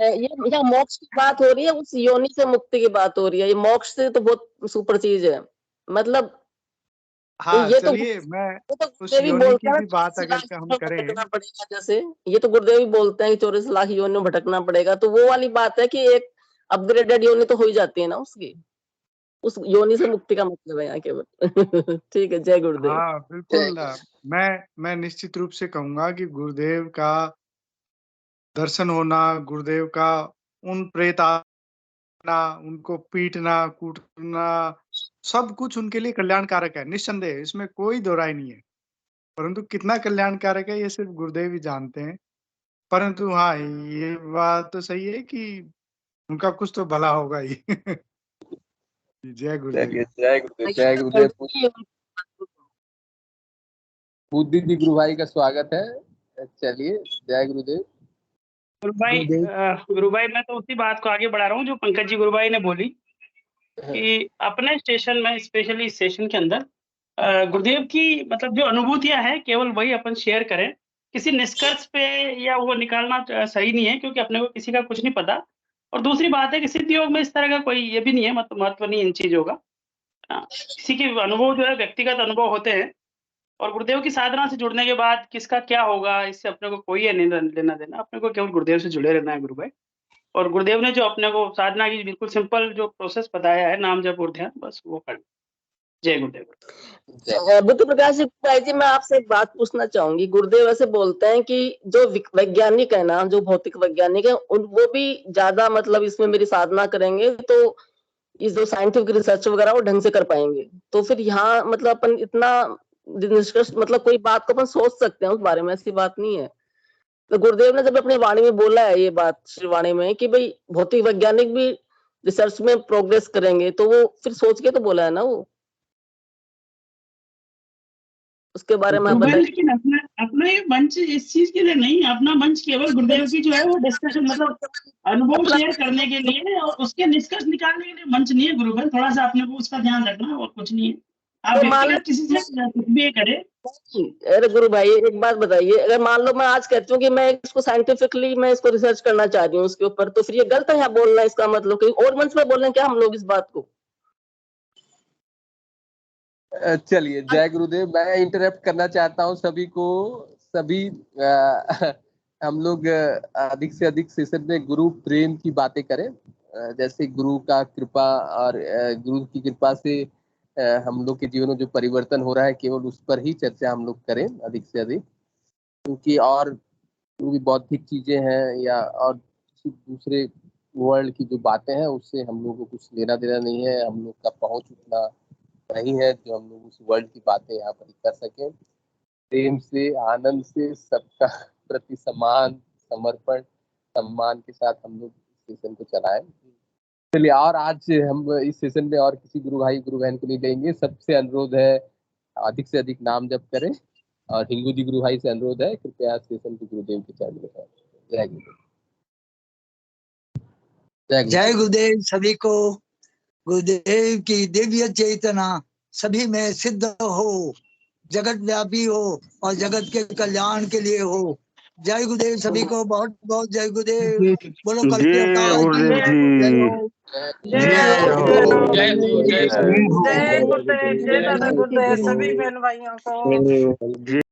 ये यहाँ मोक्ष की बात हो रही है, उस योनि से मुक्ति की बात हो रही है। ये मोक्ष से तो बहुत सुपर चीज है, मतलब हाँ ये चलिए, तो मैं उस गुरुदेव ही योनि बोलते की हैं भी बात अगर हम करें, भटकना पड़ेगा। जैसे ये तो गुरुदेव ही बोलते हैं कि 24 लाख योनि में भटकना पड़ेगा, तो वो वाली बात है कि एक अपग्रेडेड योनि तो हो ही जाती है ना उसकी, उस योनि से मुक्ति का मतलब है यहाँ केवल ठीक है, जय गुरुदेव। हाँ बिल्कुल। मैं निश्चित रूप से कहूंगा कि गुरुदेव का दर्शन होना, गुरुदेव का उन प्रेत आना, उनको पीटना कूटना, सब कुछ उनके लिए कल्याणकारक है, निस्संदेह, इसमें कोई दो राय नहीं है। परंतु कितना कल्याणकारक है ये सिर्फ गुरुदेव ही जानते हैं। परंतु हाँ, ये बात तो सही है कि उनका कुछ तो भला होगा ही जय गुरुदेव। जय गुरुदेव, जय गुरुदेव। बुद्धि जी गुरु भाई का स्वागत है। चलिए, जय गुरुदेव। गुरु भाई मैं तो उसी बात को आगे बढ़ा रहा हूँ जो पंकज जी गुरु भाई ने बोली कि अपने स्टेशन में, स्पेशली स्टेशन के अंदर गुरुदेव की मतलब जो अनुभूतियां हैं केवल वही अपन शेयर करें। किसी निष्कर्ष पे या वो निकालना सही नहीं है, क्योंकि अपने को किसी का कुछ नहीं पता। और दूसरी बात है कि सिद्ध योग में इस तरह का कोई ये भी नहीं है, महत्व नहीं इन चीजों का। किसी के अनुभव जो है व्यक्तिगत अनुभव होते हैं, और गुरुदेव की साधना से जुड़ने के बाद किसका क्या होगा इससे अपने को कोई लेना देना। अपने को केवल गुरुदेव से जुड़े रहना है गुरु भाई। और गुरुदेव ने जो अपने को साधना की बिल्कुल सिंपल जो प्रोसेस बताया है, नाम जप और ध्यान, बस वो कर। जय गुरुदेव। बुद्ध प्रकाश जी, मैं आपसे एक बात पूछना चाहूंगी। गुरुदेव ऐसे बोलते हैं कि जो वैज्ञानिक है ना, जो भौतिक वैज्ञानिक है, वो भी ज्यादा मतलब इसमें मेरी साधना करेंगे तो ये जो साइंटिफिक रिसर्च वगैरह वो ढंग से कर पाएंगे। तो फिर यहाँ मतलब अपन इतना निष्कर्ष मतलब कोई बात को अपन सोच सकते हैं उस बारे में, ऐसी बात नहीं है। तो गुरुदेव ने जब अपनी वाणी में बोला है ये बात, श्रीवाणी में, कि भाई भौतिक वैज्ञानिक भी रिसर्च में प्रोग्रेस करेंगे, तो वो फिर सोच के तो बोला है ना वो, उसके बारे में बताइए। लेकिन अपना ये मंच इस चीज के लिए नहीं, अपना मंच केवल गुरुदेव की जो है वो डिस्कशन मतलब अनुभव शेयर करने के लिए और उसके निष्कर्ष निकालने के लिए मंच नहीं है गुरुदेव। थोड़ा सा अपने को उसका ध्यान रखना और कुछ नहीं है। आप व्यक्तिगत किसी से कुछ भी करे। अरे गुरु भाई एक बात बताइए, अगर मान लो मैं आज कहती हूँ कि मैं इसको साइंटिफिकली मैं इसको रिसर्च करना चाह रही हूँ उसके ऊपर, तो फिर ये गलत है यहाँ बोलना, इसका मतलब कहीं और मंच में बोलें क्या हम लोग इस बात को? चलिए, जय गुरुदेव। मैं इंटरप्ट करना चाहता हूँ सभी को। सभी हम लोग अधिक से अधिक सेशन में गुरु प्रेम की बातें करें। जैसे गुरु का कृपा और गुरु की कृपा से हम लोग के जीवन में जो परिवर्तन हो रहा है, केवल उस पर ही चर्चा हम लोग करें अधिक से अधिक। क्योंकि और जो भी बौद्धिक चीजें हैं या और दूसरे वर्ल्ड की जो बातें हैं उससे हम लोगों को कुछ लेना देना नहीं है। हम लोग का पहुंच उतना नहीं है जो हम लोग उस वर्ल्ड की बातें यहाँ पर कर सकें। प्रेम से, आनंद से, सबका प्रति समान समर्पण सम्मान के साथ हम लोग सेशन को चलाएं। चलिए, और आज हम इस सेशन में और किसी गुरु भाई गुरु बहन को नहीं लेंगे। सबसे अनुरोध है अधिक से अधिक नाम जप करें, और हिंगू जी गुरु भाई से अनुरोध है कृपया सेशन को गुरुदेव के चरणों में। जय गुरुदेव। जय गुरुदेव सभी को। गुरुदेव की दिव्य चेतना सभी में सिद्ध हो, जगत व्यापी हो और जगत के कल्याण के लिए हो। जय गुरुदेव सभी को, बहुत बहुत जय गुरुदेव। बोलो कल के अवतार की जय हो। जय हो जय हो जय हो जय गुरुदेव, जय दादा गुरुदेव, सभी बहन भाइयों को।